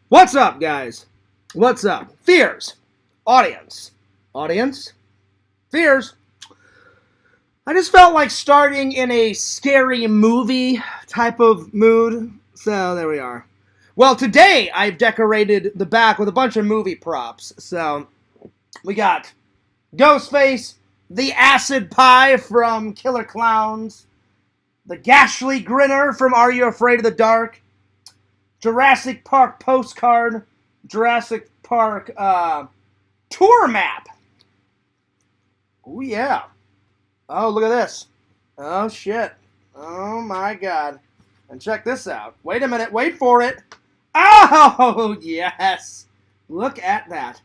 What's up, guys? What's up? Fears. Audience. Audience? Fears. I just felt like starting in a scary movie type of mood. So, there we are. Well, today I've decorated the back with a bunch of movie props. So, we got Ghostface, the Acid Pie from Killer Clowns, the Ghastly Grinner from Are You Afraid of the Dark, Jurassic Park postcard, Jurassic Park tour map. Oh, yeah. Oh, look at this. Oh, shit. Oh, my God. And check this out. Wait a minute. Wait for it. Oh, yes. Look at that.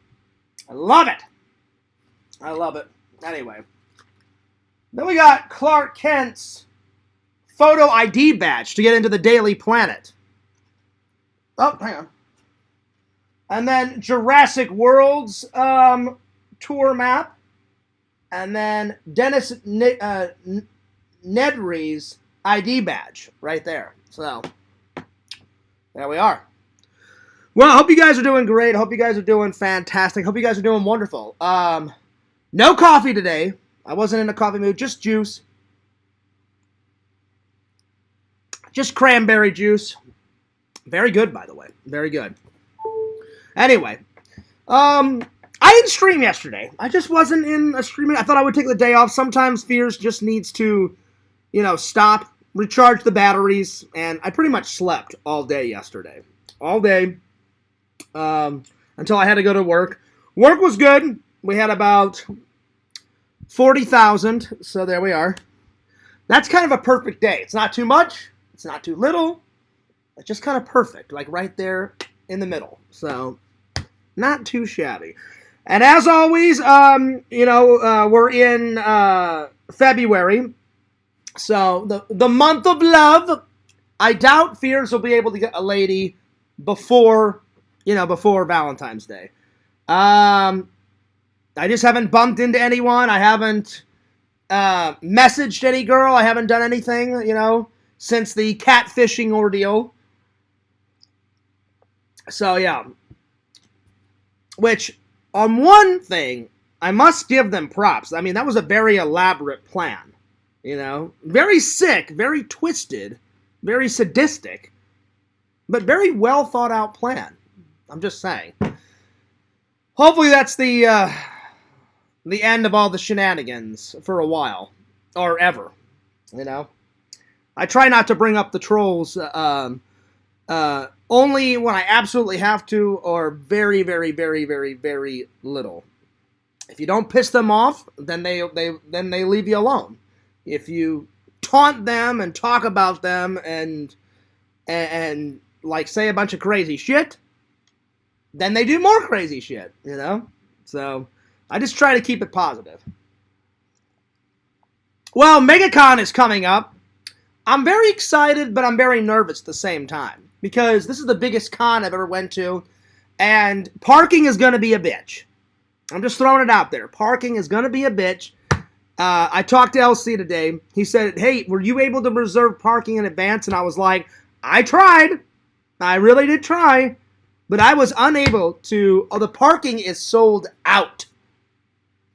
I love it. I love it. Anyway. Then we got Clark Kent's photo ID badge to get into the Daily Planet. Oh, hang on. And then Jurassic World's tour map. And then Dennis Nedry's ID badge right there. So, there we are. Well, I hope you guys are doing great. I hope you guys are doing fantastic. I hope you guys are doing wonderful. No coffee today. I wasn't in a coffee mood. Just juice. Just cranberry juice. Very good, by the way. Very good. Anyway, I didn't stream yesterday. I just wasn't in a streaming. I thought I would take the day off. Sometimes Fears just needs to, stop, recharge the batteries, and I pretty much slept all day yesterday. All day, until I had to go to work. Work was good. We had about 40,000, so there we are. That's kind of a perfect day. It's not too much. It's not too little. It's just kind of perfect, like right there in the middle. So, not too shabby. And as always, we're in February. So, the month of love. I doubt Fears will be able to get a lady before Valentine's Day. I just haven't bumped into anyone. I haven't messaged any girl. I haven't done anything, since the catfishing ordeal. So, yeah. Which, on one thing, I must give them props. I mean, that was a very elaborate plan. Very sick, very twisted, very sadistic, but very well thought out plan. I'm just saying. Hopefully that's the end of all the shenanigans for a while. Or ever. I try not to bring up the trolls, only when I absolutely have to, or very, very, very, very, very little. If you don't piss them off, then they leave you alone. If you taunt them and talk about them and like say a bunch of crazy shit, then they do more crazy shit, So I just try to keep it positive. Well, MegaCon is coming up. I'm very excited, but I'm very nervous at the same time. Because this is the biggest con I've ever went to. And parking is going to be a bitch. I'm just throwing it out there. Parking is going to be a bitch. I talked to LC today. He said, hey, were you able to reserve parking in advance? And I was like, I tried. I really did try. But I was unable to. Oh, the parking is sold out.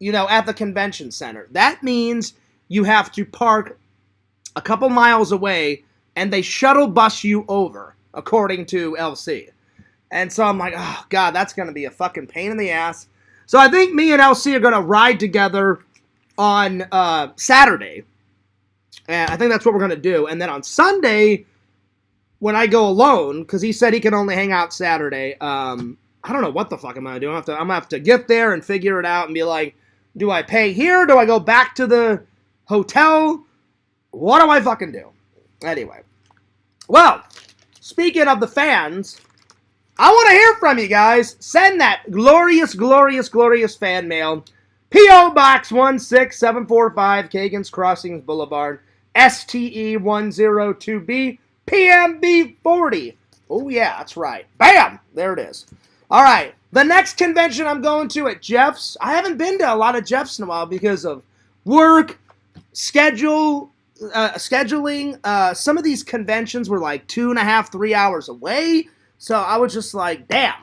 At the convention center. That means you have to park a couple miles away, and they shuttle bus you over, according to LC. And so I'm like, oh, God, that's going to be a fucking pain in the ass. So I think me and LC are going to ride together on Saturday. And I think that's what we're going to do. And then on Sunday, when I go alone, because he said he can only hang out Saturday, I don't know what the fuck I'm going to do. I'm going to have to get there and figure it out and be like, do I pay here? Do I go back to the hotel? What do I fucking do? Anyway. Well, speaking of the fans, I want to hear from you guys. Send that glorious, glorious, glorious fan mail. P.O. Box 16745, Kagan's Crossings Boulevard, STE102B, PMB 40. Oh, yeah, that's right. Bam! There it is. All right. The next convention I'm going to at Jeff's, I haven't been to a lot of Jeff's in a while because of work, scheduling. Some of these conventions were like 2.5, 3 hours away. So I was just like, damn,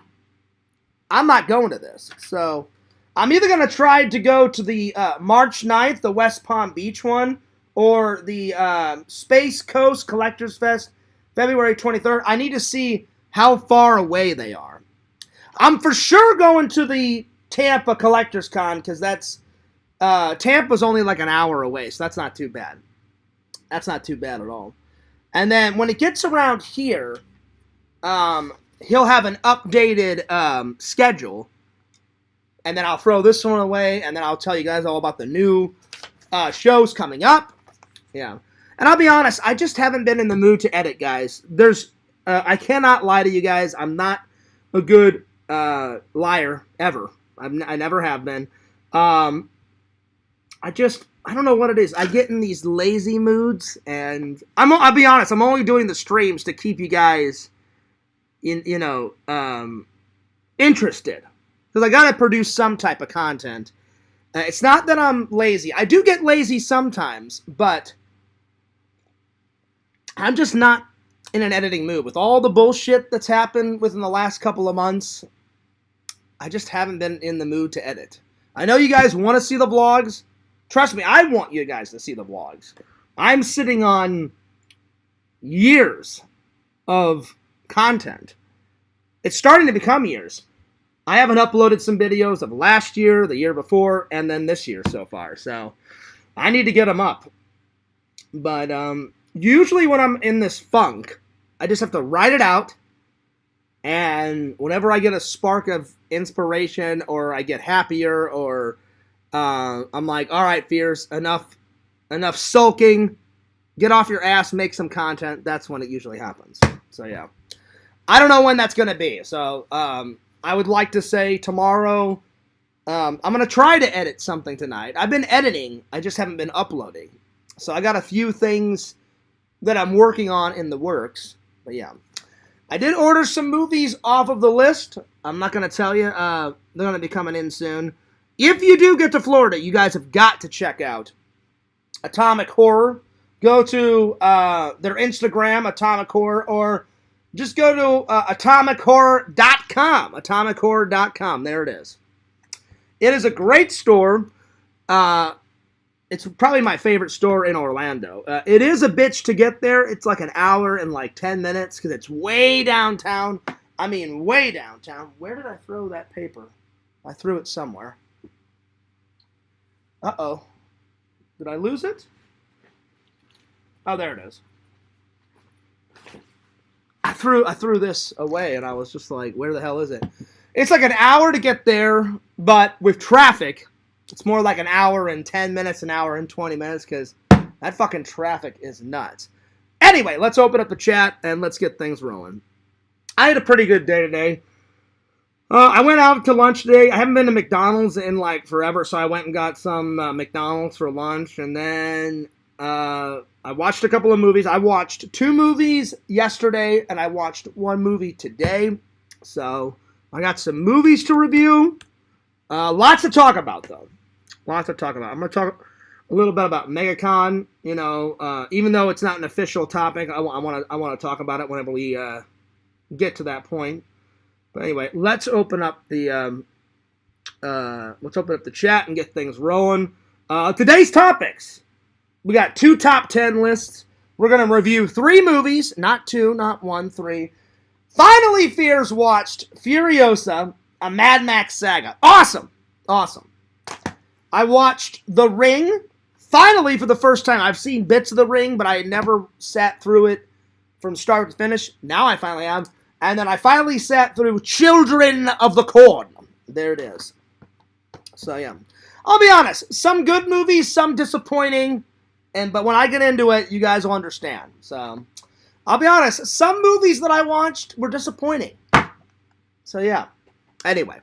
I'm not going to this. So I'm either going to try to go to the March 9th, the West Palm Beach one, or the Space Coast Collectors Fest, February 23rd. I need to see how far away they are. I'm for sure going to the Tampa Collectors Con because that's Tampa's only like an hour away, so that's not too bad. That's not too bad at all. And then when it gets around here, he'll have an updated schedule, and then I'll throw this one away, and then I'll tell you guys all about the new shows coming up. Yeah. And I'll be honest, I just haven't been in the mood to edit, guys. I cannot lie to you guys. I'm not a good liar, ever. I never have been. I don't know what it is. I get in these lazy moods, and I'll be honest, I'm only doing the streams to keep you guys interested. Because I gotta produce some type of content. It's not that I'm lazy. I do get lazy sometimes, but I'm just not in an editing mood. With all the bullshit that's happened within the last couple of months, I just haven't been in the mood to edit. I know you guys want to see the vlogs. Trust me, I want you guys to see the vlogs. I'm sitting on years of content. It's starting to become years. I haven't uploaded some videos of last year, the year before, and then this year so far. So I need to get them up. But usually when I'm in this funk, I just have to write it out. And whenever I get a spark of inspiration, or I get happier, or I'm like, all right, Fears, enough sulking. Get off your ass, make some content. That's when it usually happens. So yeah. I don't know when that's going to be. So I would like to say tomorrow. I'm going to try to edit something tonight. I've been editing. I just haven't been uploading. So I got a few things that I'm working on in the works. But yeah. I did order some movies off of the list. I'm not going to tell you. They're going to be coming in soon. If you do get to Florida, you guys have got to check out Atomic Horror. Go to their Instagram, Atomic Horror, or just go to atomichorror.com. Atomichorror.com. There it is. It is a great store. It's probably my favorite store in Orlando. It is a bitch to get there. It's like an hour and like 10 minutes because it's way downtown. I mean, way downtown. Where did I throw that paper? I threw it somewhere. Uh-oh. Did I lose it? Oh, there it is. I threw this away, and I was just like, where the hell is it? It's like an hour to get there, but with traffic, it's more like an hour and 10 minutes, an hour and 20 minutes, because that fucking traffic is nuts. Anyway, let's open up the chat, and let's get things rolling. I had a pretty good day today. I went out to lunch today. I haven't been to McDonald's in like forever, so I went and got some McDonald's for lunch, and then I watched a couple of movies. I watched 2 movies yesterday, and I watched 1 movie today. So I got some movies to review. Lots to talk about, though. Lots to talk about. I'm going to talk a little bit about MegaCon. You know, even though it's not an official topic, I want to talk about it whenever we get to that point. But anyway, let's open up the chat and get things rolling. Today's topics. We got 2 top 10 lists. We're going to review 3 movies. Not 2, not 1, 3. Finally, Fears watched Furiosa, a Mad Max saga. Awesome. Awesome. I watched The Ring. Finally, for the first time. I've seen bits of The Ring, but I had never sat through it from start to finish. Now I finally have. And then I finally sat through Children of the Corn. There it is. So, yeah. I'll be honest. Some good movies, some disappointing. But when I get into it, you guys will understand. So, I'll be honest. Some movies that I watched were disappointing. So, yeah. Anyway.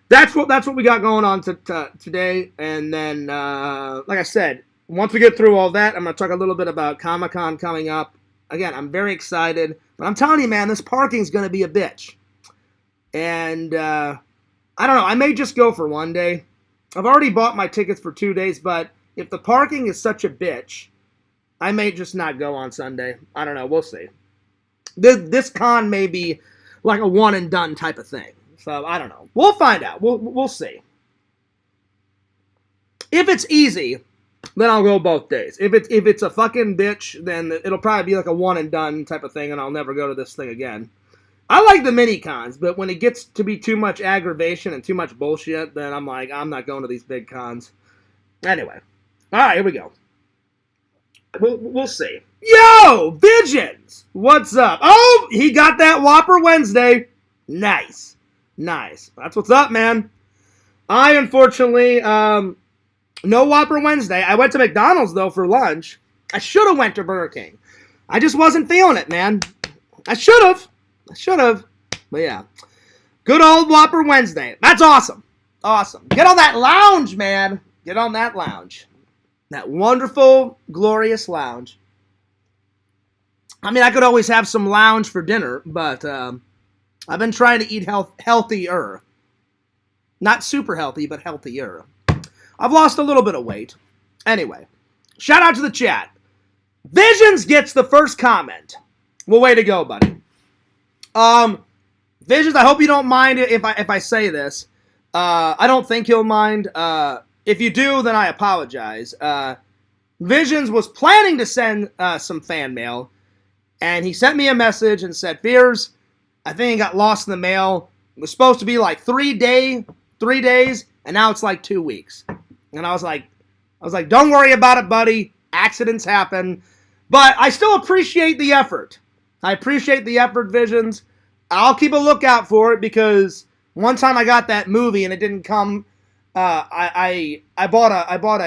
That's what we got going on today. And then, like I said, once we get through all that, I'm going to talk a little bit about Comic-Con coming up. Again, I'm very excited. But I'm telling you, man, this parking's going to be a bitch. And, I don't know. I may just go for 1 day. I've already bought my tickets for 2 days, but if the parking is such a bitch, I may just not go on Sunday. I don't know. We'll see. This con may be like a one and done type of thing. So I don't know. We'll find out. We'll see. If it's easy, then I'll go both days. If it's a fucking bitch, then it'll probably be like a one and done type of thing, and I'll never go to this thing again. I like the mini cons, but when it gets to be too much aggravation and too much bullshit, then I'm like, I'm not going to these big cons. Anyway. All right, here we go. We'll see. Yo, Visions! What's up? Oh, he got that Whopper Wednesday. Nice. That's what's up, man. I, unfortunately, no Whopper Wednesday. I went to McDonald's, though, for lunch. I should have went to Burger King. I just wasn't feeling it, man. I should have. But yeah. Good old Whopper Wednesday. That's awesome. Get on that lounge, man. Get on that lounge. That wonderful, glorious lounge. I mean, I could always have some lounge for dinner, but I've been trying to eat healthier. Not super healthy, but healthier. I've lost a little bit of weight. Anyway, shout out to the chat. Visions gets the first comment. Well, way to go, buddy. Visions, I hope you don't mind if I say this. I don't think you'll mind. If you do, then I apologize. Visions was planning to send some fan mail, and he sent me a message and said, Fears, I think it got lost in the mail. It was supposed to be like 3 days, and now it's like 2 weeks. And I was like, don't worry about it, buddy. Accidents happen. But I still appreciate the effort. I appreciate the effort, Visions. I'll keep a lookout for it, because one time I got that movie and it didn't come. I bought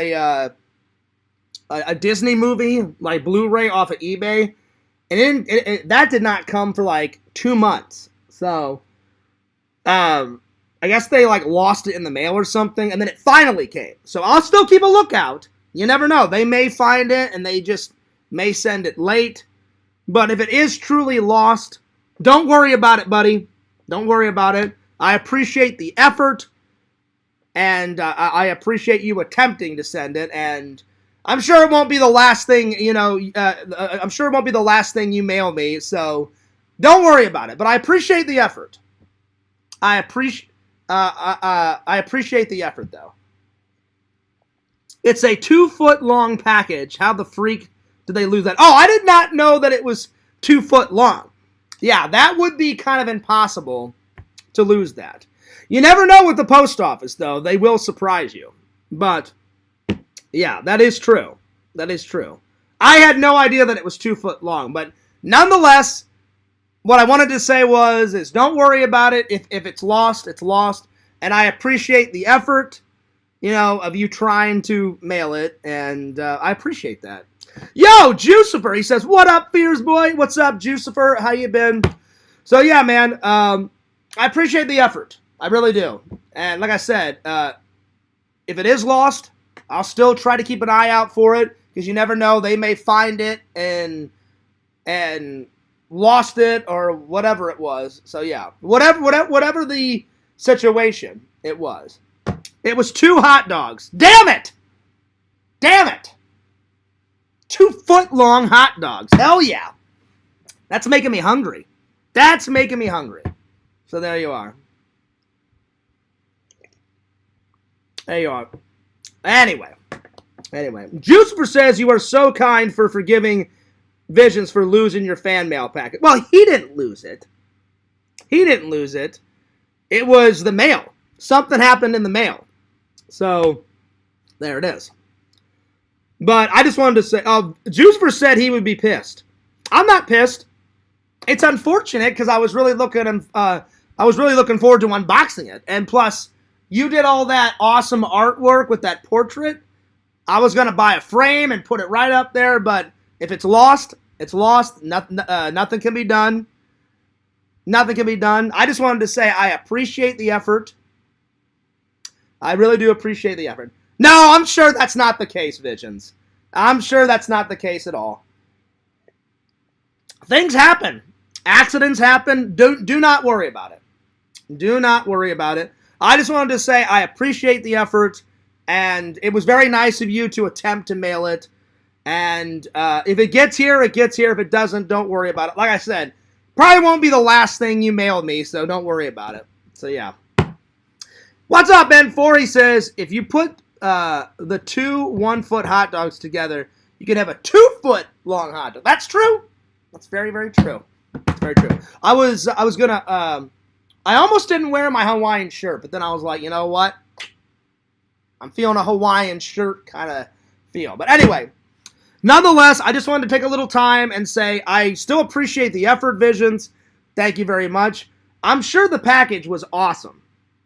a Disney movie, like Blu-ray, off of eBay, and that did not come for like 2 months. So, I guess they like lost it in the mail or something, and then it finally came. So I'll still keep a lookout. You never know. They may find it and they just may send it late. But if it is truly lost, don't worry about it, buddy. Don't worry about it. I appreciate the effort. And I appreciate you attempting to send it, and I'm sure it won't be the last thing, I'm sure it won't be the last thing you mail me, so don't worry about it. But I appreciate the effort. I appreciate the effort, though. It's a 2-foot long package. How the freak did they lose that? Oh, I did not know that it was 2 foot long. Yeah, that would be kind of impossible to lose that. You never know with the post office, though. They will surprise you. But, yeah, that is true. That is true. I had no idea that it was 2 foot long. But, nonetheless, what I wanted to say is don't worry about it. If it's lost, it's lost. And I appreciate the effort, of you trying to mail it. And I appreciate that. Yo, Jucifer, he says, what up, Fears Boy? What's up, Jucifer? How you been? So, yeah, man, I appreciate the effort. I really do. And like I said, if it is lost, I'll still try to keep an eye out for it, because you never know. They may find it and lost it or whatever it was. So yeah, whatever the situation it was. It was 2 hot dogs. Damn it! 2 foot long hot dogs. Hell yeah. That's making me hungry. So there you are. Anyway, Jucifer says you are so kind for forgiving Visions for losing your fan mail packet. Well, he didn't lose it. It was the mail. Something happened in the mail. So, there it is. But I just wanted to say, Jucifer said he would be pissed. I'm not pissed. It's unfortunate, because I was really looking forward to unboxing it. And plus, you did all that awesome artwork with that portrait. I was going to buy a frame and put it right up there, but if it's lost, it's lost. Nothing can be done. I just wanted to say I appreciate the effort. I really do appreciate the effort. No, I'm sure that's not the case, Visions. I'm sure that's not the case at all. Things happen. Accidents happen. Do not worry about it. I just wanted to say I appreciate the effort, and it was very nice of you to attempt to mail it. And if it gets here, it gets here. If it doesn't, don't worry about it. Like I said, Probably won't be the last thing you mail me, so don't worry about it. So, yeah. What's up, Ben4? He says, if you put the 2 1-foot hot dogs together, you can have a 2-foot long hot dog. That's true. That's very, very true. That's very true. I was gonna, I almost didn't wear my Hawaiian shirt, but then I was like, you know what? I'm feeling a Hawaiian shirt kind of feel. But anyway, nonetheless, I just wanted to take a little time and say I still appreciate the effort, Visions. Thank you very much. I'm sure the package was awesome.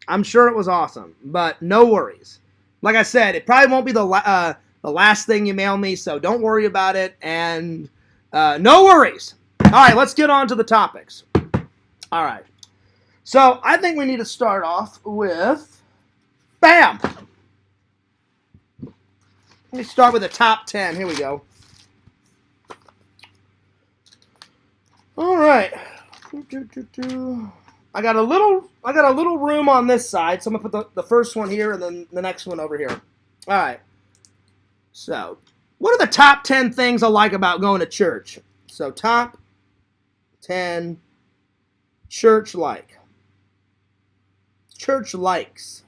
I'm sure it was awesome, but no worries. Like I said, it probably won't be the last thing you mail me, so don't worry about it, and no worries. All right, let's get on to the topics. All right. So I think we need to start off with, bam! Let me start with the top 10. Here we go. All right. I got a little room on this side, so I'm gonna put the first one here and then the next one over here. All right. So, what are the top 10 things I like about going to church? So, top 10 church like. Church likes.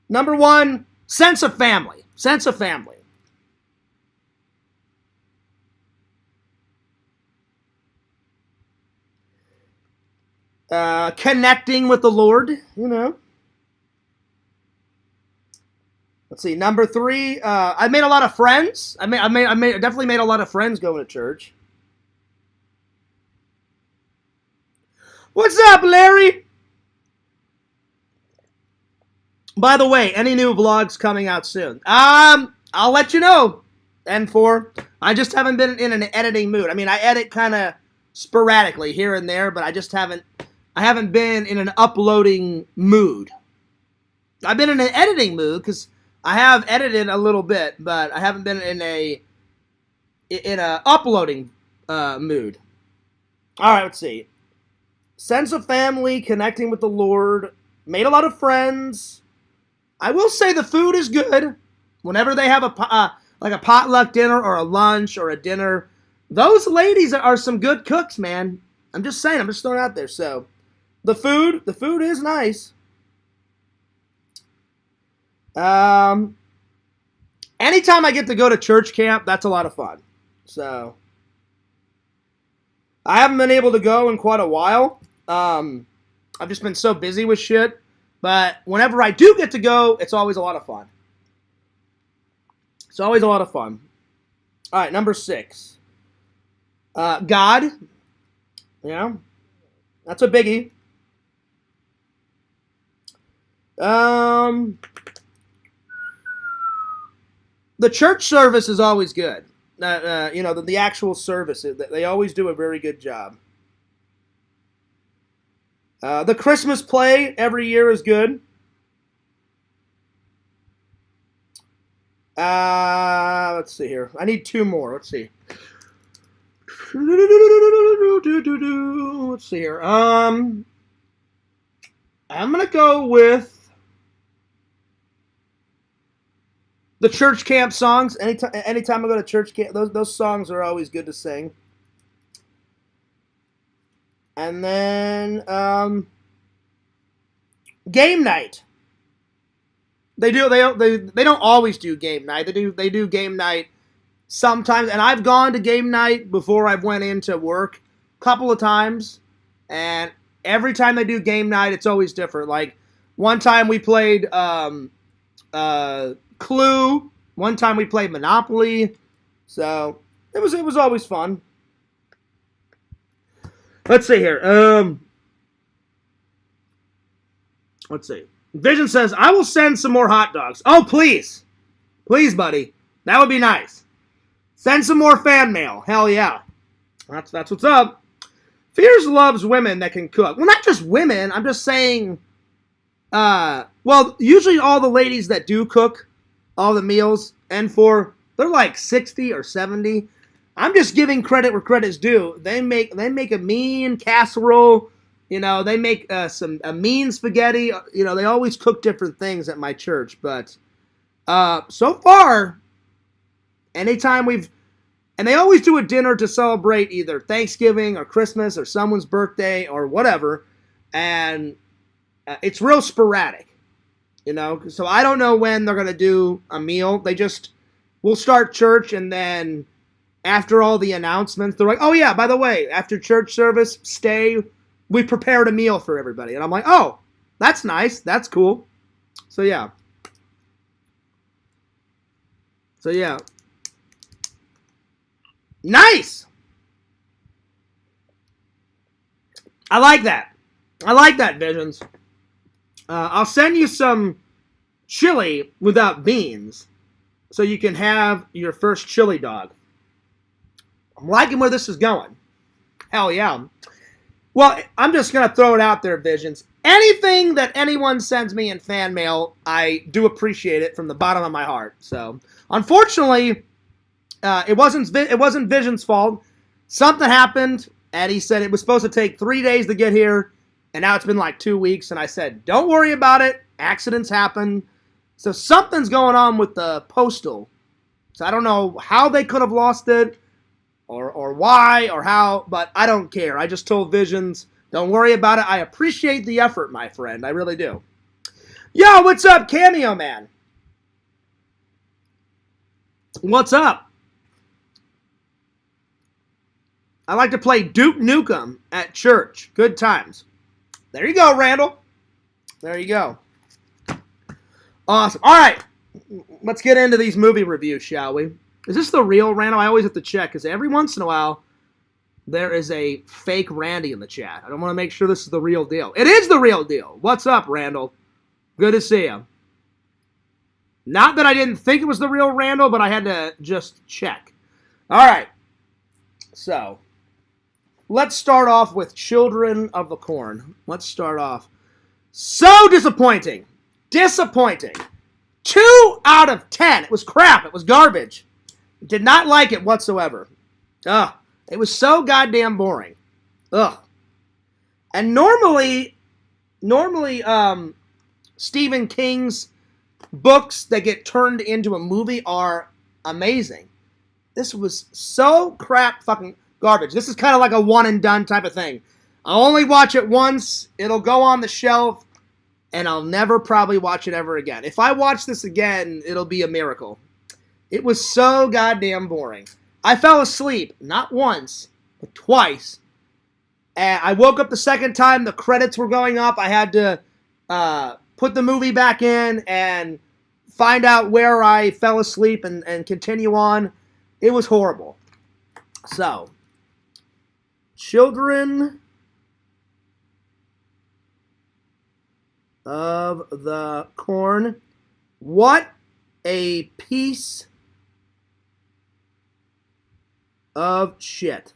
Number 1, sense of family. Sense of family. Connecting with the Lord, you know. Let's see. Number 3, I made a lot of friends. I definitely made a lot of friends going to church. What's up, Larry? By the way, any new vlogs coming out soon? I'll let you know. N4. I just haven't been in an editing mood. I mean, I edit kind of sporadically here and there, but I haven't been in an uploading mood. I've been in an editing mood because I have edited a little bit, but I haven't been in a uploading mood. All right, let's see. Sense of family, connecting with the Lord, made a lot of friends. I will say the food is good. Whenever they have like a potluck dinner or a lunch or a dinner, those ladies are some good cooks, man. I'm just saying. I'm just throwing it out there. So, the food is nice. Anytime I get to go to church camp, that's a lot of fun. So, I haven't been able to go in quite a while. I've just been so busy with shit. But whenever I do get to go, it's always a lot of fun. It's always a lot of fun. All right, number 6. God. Yeah, that's a biggie. The church service is always good. You know, the actual service, they always do a very good job. The Christmas play every year is good. Let's see here. I need 2 more. Let's see. Let's see here. I'm gonna go with the church camp songs. Anytime I go to church camp, those songs are always good to sing. And then game night. They don't always do game night. They do game night sometimes, and I've gone to game night before I've went into work a couple of times, and every time they do game night, it's always different. Like one time we played Clue. One time we played Monopoly. So it was always fun. Let's see here. Let's see. Vision says, I will send some more hot dogs. Oh, please. Please, buddy. That would be nice. Send some more fan mail. Hell yeah. That's what's up. Fears loves women that can cook. Well, not just women. I'm just saying, well, usually all the ladies that do cook all the meals, and they're like 60 or 70. I'm just giving credit where credit's due. They make a mean casserole. You know, they make a mean spaghetti. You know, they always cook different things at my church. But so far, anytime we've And they always do a dinner to celebrate either Thanksgiving or Christmas or someone's birthday or whatever. And it's real sporadic, you know. So I don't know when they're going to do a meal. We'll start church, and then after all the announcements, they're like, oh yeah, by the way, after church service, we prepared a meal for everybody. And I'm like, oh, that's nice. That's cool. So yeah. Nice! I like that. Visions. I'll send you some chili without beans so you can have your first chili dog. I'm liking where this is going. Hell yeah. Well, I'm just going to throw it out there, Visions. Anything that anyone sends me in fan mail, I do appreciate it from the bottom of my heart. So, unfortunately, it wasn't Vision's fault. Something happened, and he said it was supposed to take 3 days to get here, and now it's been like 2 weeks, and I said, don't worry about it. Accidents happen. So something's going on with the postal. So I don't know how they could have lost it, or why, or how, but I don't care. I just told Visions, don't worry about it. I appreciate the effort, my friend. I really do. Yo, what's up, Cameo Man? What's up? I like to play Duke Nukem at church. Good times. There you go, Randel. There you go. Awesome. All right. Let's get into these movie reviews, shall we? Is this the real Randel? I always have to check, because every once in a while, there is a fake Randy in the chat. I don't want to make sure this is the real deal. It is the real deal. What's up, Randel? Good to see you. Not that I didn't think it was the real Randel, but I had to just check. All right. So, let's start off with Children of the Corn. Let's start off. So disappointing. Disappointing. 2 out of 10. It was crap. It was garbage. Did not like it whatsoever. Ugh. It was so goddamn boring. Ugh. And normally, Stephen King's books that get turned into a movie are amazing. This was so crap fucking garbage. This is kind of like a one and done type of thing. I'll only watch it once. It'll go on the shelf, and I'll never probably watch it ever again. If I watch this again, it'll be a miracle. It was so goddamn boring. I fell asleep, not once, but twice. And I woke up the second time, the credits were going up. I had to put the movie back in and find out where I fell asleep and continue on. It was horrible. So, Children of the Corn. What a piece of shit.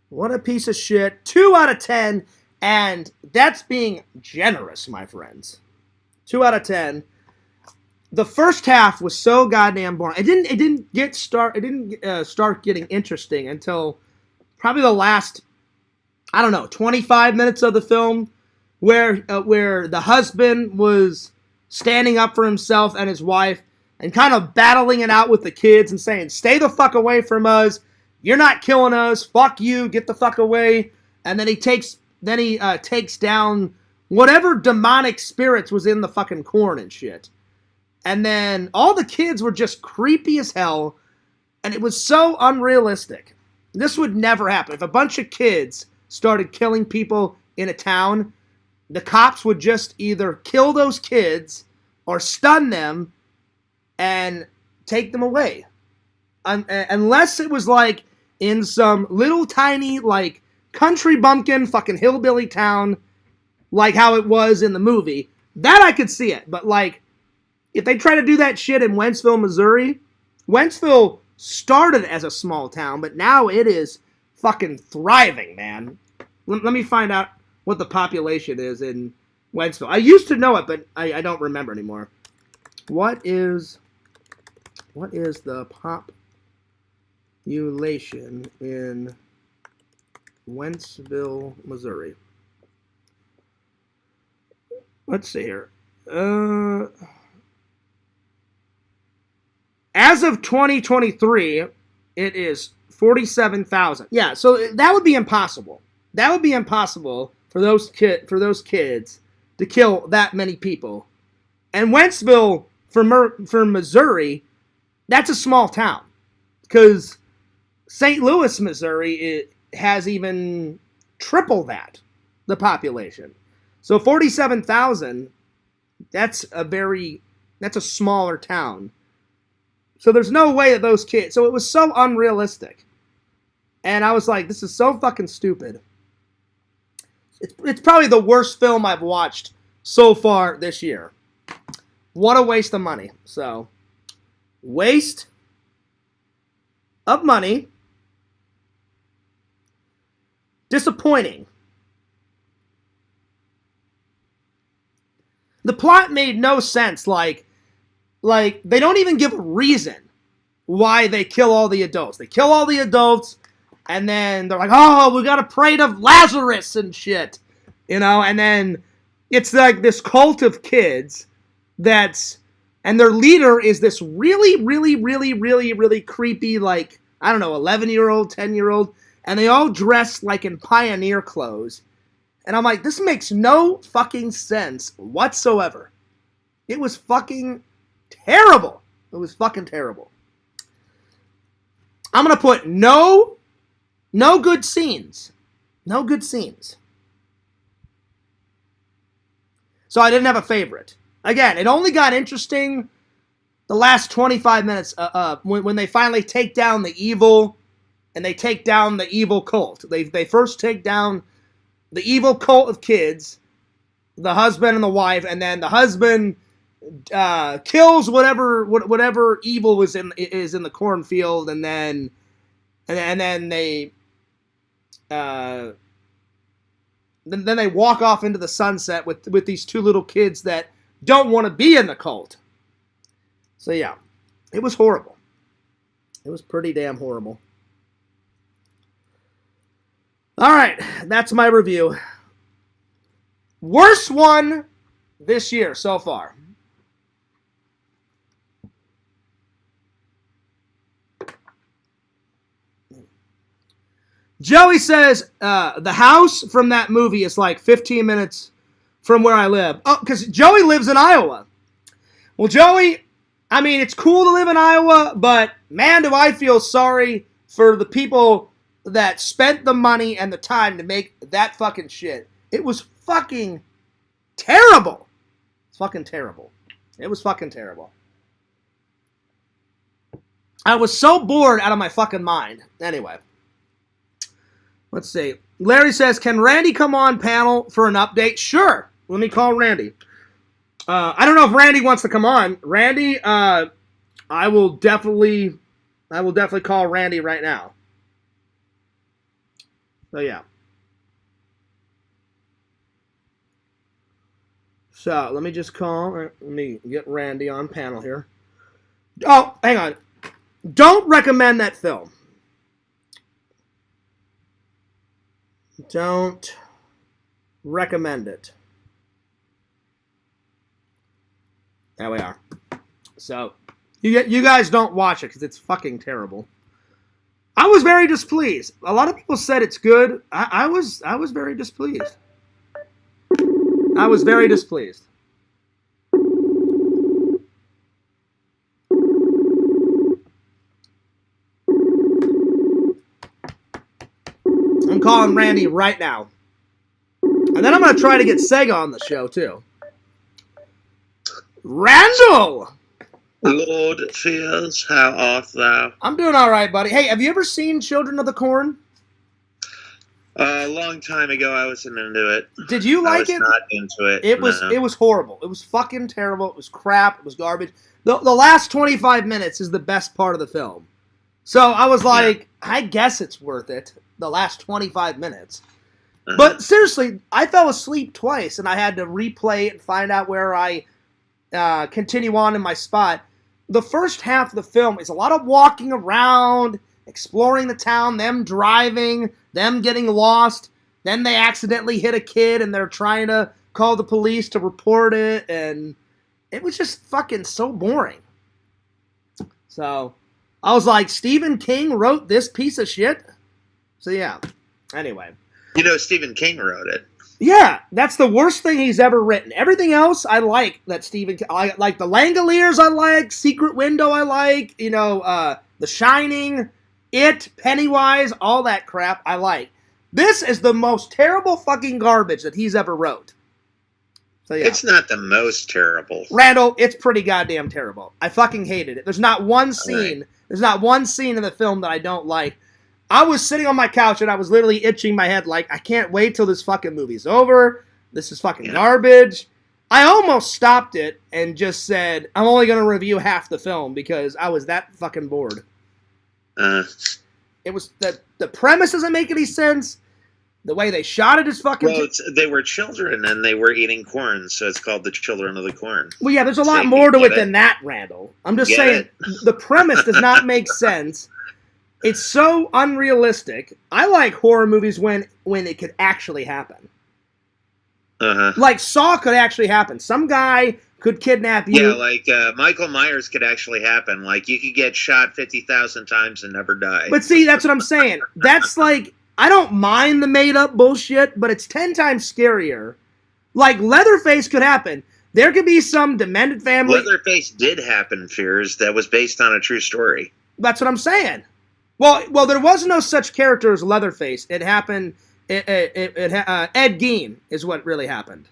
What a piece of shit. 2 out of 10, and that's being generous, my friends. 2 out of 10. The first half was so goddamn boring. It didn't start getting interesting until probably the last, 25 minutes of the film, where the husband was standing up for himself and his wife and kind of battling it out with the kids and saying, "Stay the fuck away from us. You're not killing us. Fuck you. Get the fuck away." And then he takes down whatever demonic spirits was in the fucking corn and shit. And then all the kids were just creepy as hell, and it was so unrealistic. This would never happen. If a bunch of kids started killing people in a town, the cops would just either kill those kids or stun them and take them away. Unless it was like in some little tiny like country bumpkin fucking hillbilly town like how it was in the movie. That I could see it. But like, if they try to do that shit in Wentzville, Missouri, Wentzville started as a small town, but now it is fucking thriving, man. Let me find out what the population is in Wentzville. I used to know it, but I don't remember anymore. What is the population in Wentzville, Missouri? Let's see here. As of 2023, it is 47,000. Yeah, so that would be impossible. That would be impossible for those kids to kill that many people. And Wentzville, for Missouri, that's a small town. Because St. Louis, Missouri, it has even triple that, the population. So 47,000, that's a smaller town. So there's no way that those kids... So it was so unrealistic. And I was like, this is so fucking stupid. It's probably the worst film I've watched so far this year. What a waste of money. So, waste of money. Disappointing. The plot made no sense. Like they don't even give a reason why they kill all the adults. They kill all the adults, and then they're like, oh, we gotta pray to Lazarus and shit. And then it's like this cult of kids and their leader is this really, really, really, really, really creepy, like, I don't know, 11-year-old, 10-year-old, and they all dress like in pioneer clothes. And I'm like, this makes no fucking sense whatsoever. It was fucking terrible. It was fucking terrible. I'm going to put no good scenes. No good scenes. So I didn't have a favorite. Again, it only got interesting the last 25 minutes when they finally take down the evil, and they take down the evil cult. They first take down the evil cult of kids, the husband and the wife, and then the husband kills whatever evil is in the cornfield, and then they then they walk off into the sunset with these two little kids that don't want to be in the cult. So yeah, it was horrible. It was pretty damn horrible. All right, that's my review. Worst one this year so far. Joey says the house from that movie is like 15 minutes from where I live. Oh, because Joey lives in Iowa. Well, Joey, I mean, it's cool to live in Iowa, but man, do I feel sorry for the people that spent the money and the time to make that fucking shit. It was fucking terrible. It's fucking terrible. It was fucking terrible. I was so bored out of my fucking mind. Anyway. Let's see. Larry says, can Randy come on panel for an update? Sure. Let me call Randy. I don't know if Randy wants to come on. Randy, I will definitely call Randy right now. So, yeah. So, let me just call. Let me get Randy on panel here. Oh, hang on. Don't recommend that film. Don't recommend it. There we are. So, you guys don't watch it because it's fucking terrible. I was very displeased. A lot of people said it's good. I was very displeased. I was very displeased. I'm calling Randy right now. And then I'm going to try to get Sega on the show, too. Randel! Lord Fears, how art thou? I'm doing all right, buddy. Hey, have you ever seen Children of the Corn? A long time ago, I wasn't into it. Did you like it? I was not into it. It was horrible. It was fucking terrible. It was crap. It was garbage. The last 25 minutes is the best part of the film. So I was like, I guess it's worth it. The last 25 minutes. Uh-huh. But seriously, I fell asleep twice, and I had to replay it and find out where I continue on in my spot. The first half of the film is a lot of walking around, exploring the town, them driving, them getting lost. Then they accidentally hit a kid, and they're trying to call the police to report it, and it was just fucking so boring. So I was like, Stephen King wrote this piece of shit? So yeah. Anyway. You know, Stephen King wrote it. Yeah, that's the worst thing he's ever written. Everything else I like that Stephen King. I like The Langoliers, I like. Secret Window, I like. You know, The Shining, It, Pennywise, all that crap I like. This is the most terrible fucking garbage that he's ever wrote. So yeah. It's not the most terrible. Randall, it's pretty goddamn terrible. I fucking hated it. There's not one scene. Right. There's not one scene in the film that I don't like. I was sitting on my couch and I was literally itching my head like, I can't wait till this fucking movie's over. This is fucking garbage. I almost stopped it and just said, I'm only going to review half the film because I was that fucking bored. It was the premise doesn't make any sense. The way they shot it is fucking... Well, they were children and they were eating corn, so it's called The Children of the Corn. Well, yeah, there's a lot more to it than that, Randall. I'm just saying, the premise does not make sense. It's so unrealistic. I like horror movies when it could actually happen. Like Saw could actually happen. Some guy could kidnap you. Yeah, like Michael Myers could actually happen. Like you could get shot 50,000 times and never die. But see, that's what I'm saying. That's like, I don't mind the made up bullshit, but it's 10 times scarier. Like Leatherface could happen. There could be some demented family. Leatherface did happen, Fears. That was based on a true story. That's what I'm saying. Well, there was no such character as Leatherface. It happened. Ed Gein is what really happened.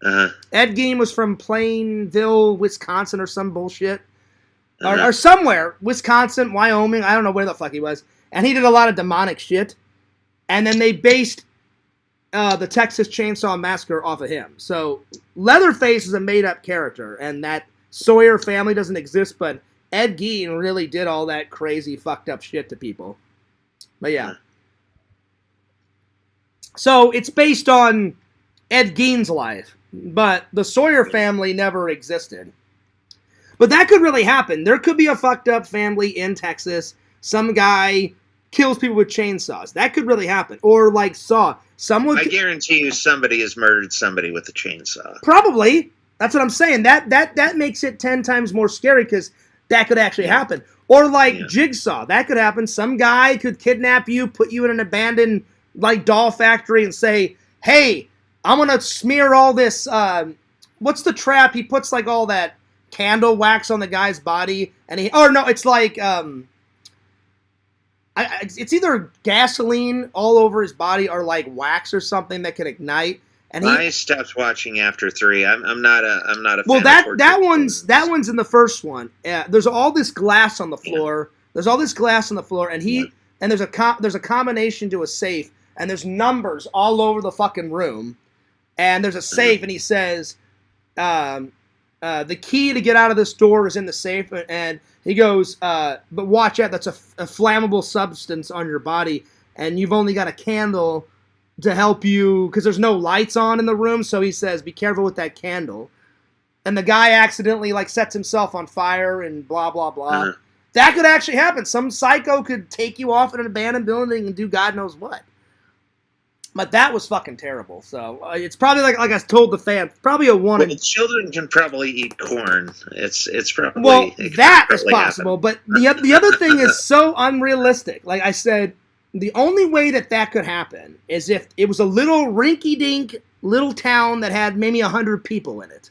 Ed Gein was from Plainville, Wisconsin, or some bullshit, or somewhere, Wisconsin, Wyoming. I don't know where the fuck he was, and he did a lot of demonic shit. And then they based the Texas Chainsaw Massacre off of him. So Leatherface is a made-up character, and that Sawyer family doesn't exist, but Ed Gein really did all that crazy, fucked up shit to people. But yeah. So it's based on Ed Gein's life, but the Sawyer family never existed. But that could really happen. There could be a fucked up family in Texas. Some guy kills people with chainsaws. That could really happen. Or like Saw. I guarantee you somebody has murdered somebody with a chainsaw. Probably. That's what I'm saying. That makes it 10 times more scary because that could actually happen. Or like Jigsaw. That could happen. Some guy could kidnap you, put you in an abandoned like doll factory and say, hey, I'm going to smear all this, what's the trap? He puts like all that candle wax on the guy's body and it's like, it's either gasoline all over his body or like wax or something that can ignite. And I stopped watching after 3. I'm not a fan. Well, that one's in the first one. There's all this glass on the floor. There's all this glass on the floor, and and there's a combination to a safe, and there's numbers all over the fucking room, and there's a safe, and he says, the key to get out of this door is in the safe, and he goes, but watch out, that's a flammable substance on your body, and you've only got a candle to help you, because there's no lights on in the room, so he says, be careful with that candle. And the guy accidentally, like, sets himself on fire and blah, blah, blah. That could actually happen. Some psycho could take you off in an abandoned building and do God knows what. But that was fucking terrible, so it's probably, like I told the fan, probably a 1 in... Children can probably eat corn. It's probably... Well, that is possible, but the other thing is so unrealistic. Like I said, the only way that could happen is if it was a little rinky-dink little town that had maybe 100 people in it.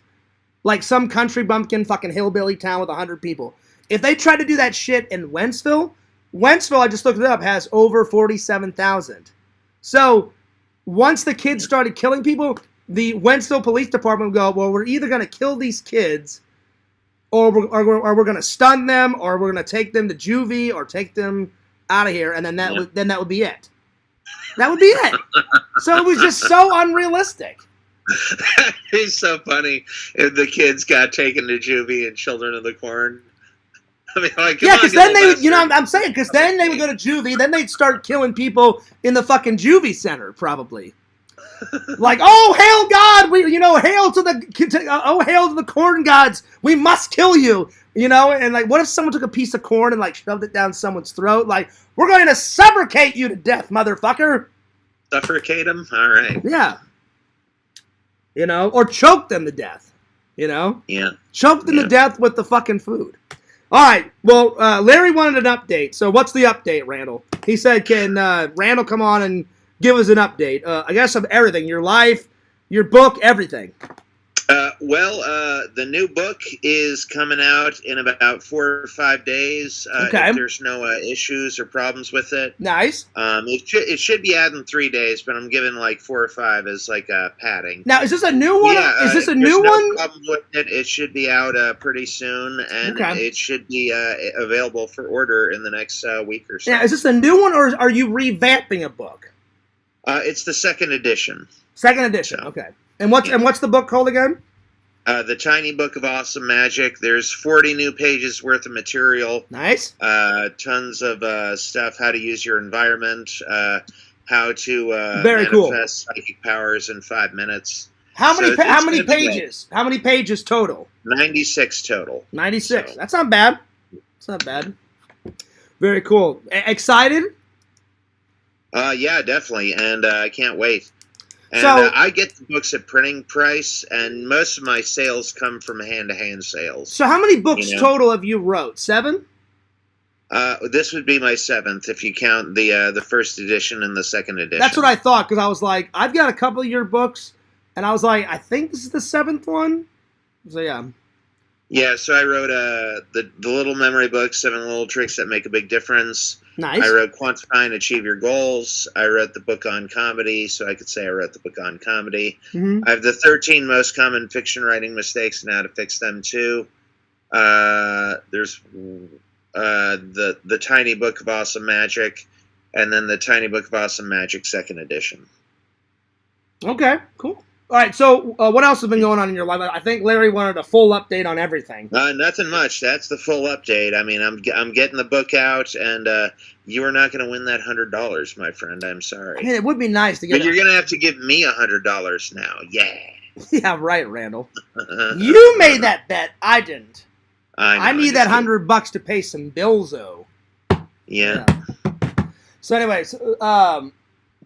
Like some country bumpkin fucking hillbilly town with 100 people. If they tried to do that shit in Wentzville, I just looked it up, has over 47,000. So once the kids started killing people, the Wentzville Police Department would go, well, we're either going to kill these kids or we're going to stun them or we're going to take them to juvie or take them out of here, and then that would be it. That would be it. So it was just so unrealistic. It's so funny if the kids got taken to juvie and Children of the Corn. I mean, like, because then they would, I'm saying, because then they would go to juvie, then they'd start killing people in the fucking juvie center, probably. Like, oh, hail God, hail to the corn gods, we must kill you. And like, what if someone took a piece of corn and like shoved it down someone's throat? Like, we're going to suffocate you to death, motherfucker. Suffocate them? All right. Yeah. Or choke them to death. Yeah. Choke them to death with the fucking food. All right. Well, Larry wanted an update. So what's the update, Randall? He said, can Randall come on and give us an update? I guess of everything. Your life, your book, everything. The new book is coming out in about 4 or 5 days. Okay. If there's no issues or problems with it. Nice. It should be out in 3 days, but I'm giving like 4 or 5 as like padding. Now, is this a new one? Yeah, is this a if new there's no one? problem with it. It should be out pretty soon, and it should be available for order in the next week or so. Yeah, is this a new one, or are you revamping a book? It's the second edition. Second edition. So, okay. And what's the book called again? The Tiny Book of Awesome Magic. There's 40 new pages worth of material. Nice. Tons of stuff, how to use your environment, how to manifest psychic powers in 5 minutes. How many pages? How many pages total? 96 total. 96. So. That's not bad. It's not bad. Very cool. Excited? Yeah, definitely. And I can't wait. And I get the books at printing price, and most of my sales come from hand-to-hand sales. So how many books total have you wrote? 7? This would be my 7th if you count the first edition and the second edition. That's what I thought, because I was like, I've got a couple of your books, and I was like, I think this is the 7th one. So yeah. Yeah, so I wrote the little memory book, 7 Little Tricks That Make a Big Difference. Nice. I wrote Quantify and Achieve Your Goals. I wrote the book on comedy, so I could say I wrote the book on comedy. Mm-hmm. I have the 13 most common fiction writing mistakes and how to fix them too. There's the Tiny Book of Awesome Magic, and then the Tiny Book of Awesome Magic second edition. Okay, cool. All right, so what else has been going on in your life? I think Larry wanted a full update on everything. Nothing much. That's the full update. I mean, I'm getting the book out, and you are not going to win that $100, my friend. I'm sorry. I mean, it would be nice to get. But you're going to have to give me $100 now. Yeah. Yeah, right, Randall. You made that bet. I didn't. I need that $100 to pay some bills, though. Yeah. So, anyways, so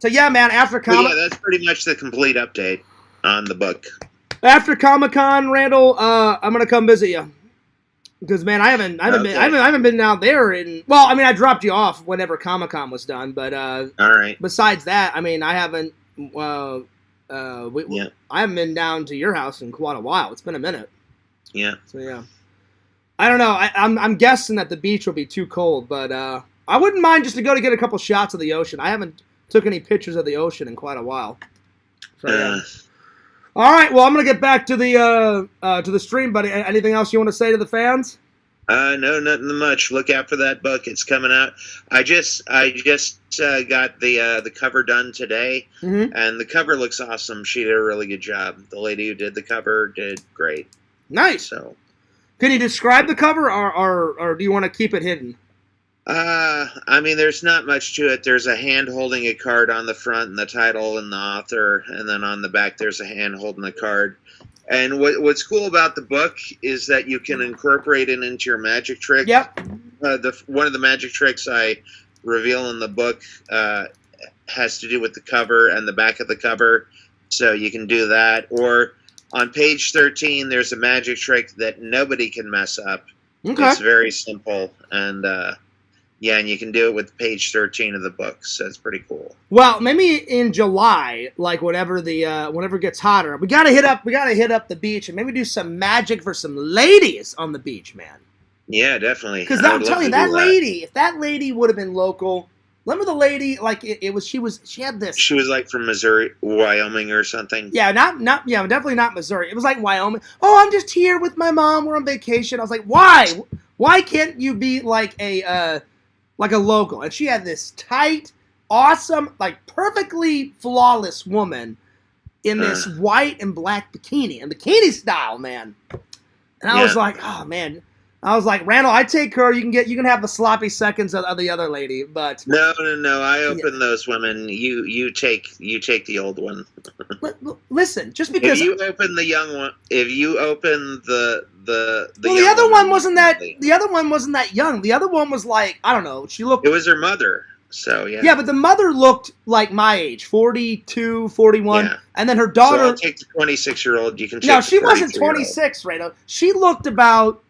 yeah, man. After yeah, that's pretty much the complete update on the book. After Comic-Con, Randall, I'm gonna come visit you because man, I haven't been out there in. Well, I mean, I dropped you off whenever Comic-Con was done, but all right. Besides that, I mean, I haven't. I haven't been down to your house in quite a while. It's been a minute. Yeah. So yeah, I don't know. I'm guessing that the beach will be too cold, but I wouldn't mind just to go to get a couple shots of the ocean. I haven't took any pictures of the ocean in quite a while. So, yeah. All right, well, I'm gonna get back to the stream, buddy. Anything else you want to say to the fans? No, nothing much. Look out for that book. It's coming out. I just got the cover done today, and the cover looks awesome. She did a really good job. The lady who did the cover did great. Nice. So, can you describe the cover, or do you want to keep it hidden? I mean, there's not much to it. There's a hand holding a card on the front and the title and the author, and then on the back there's a hand holding the card. And what's cool about the book is that you can incorporate it into your magic trick. Yep. One of the magic tricks I reveal in the book has to do with the cover and the back of the cover, so you can do that. Or on page 13, there's a magic trick that nobody can mess up. Okay. It's very simple, and yeah, and you can do it with page 13 of the book, so it's pretty cool. Well, maybe in July, like whenever it gets hotter, we gotta hit up the beach and maybe do some magic for some ladies on the beach, man. Yeah, definitely. Because I'm telling you, that lady, if that lady would have been local, remember the lady? Like she had this. She was like from Missouri, Wyoming, or something. Yeah, definitely not Missouri. It was like Wyoming. Oh, I'm just here with my mom. We're on vacation. I was like, why? Why can't you be like a local? And she had this tight, awesome, like perfectly flawless woman in this white and black bikini, and bikini style, man. And I was like, oh man. I was like, Randall, I take her. You can have the sloppy seconds of the other lady, but no. I open those women. You take the old one. Listen, just because if you open the young one, if you open the other one wasn't that. The other one wasn't that young. The other one was like, I don't know. She looked. It was her mother. So yeah. Yeah, but the mother looked like my age, 42, 41, and then her daughter. So I'll take the 26-year-old. You can. Take no, she wasn't 26, right? She looked about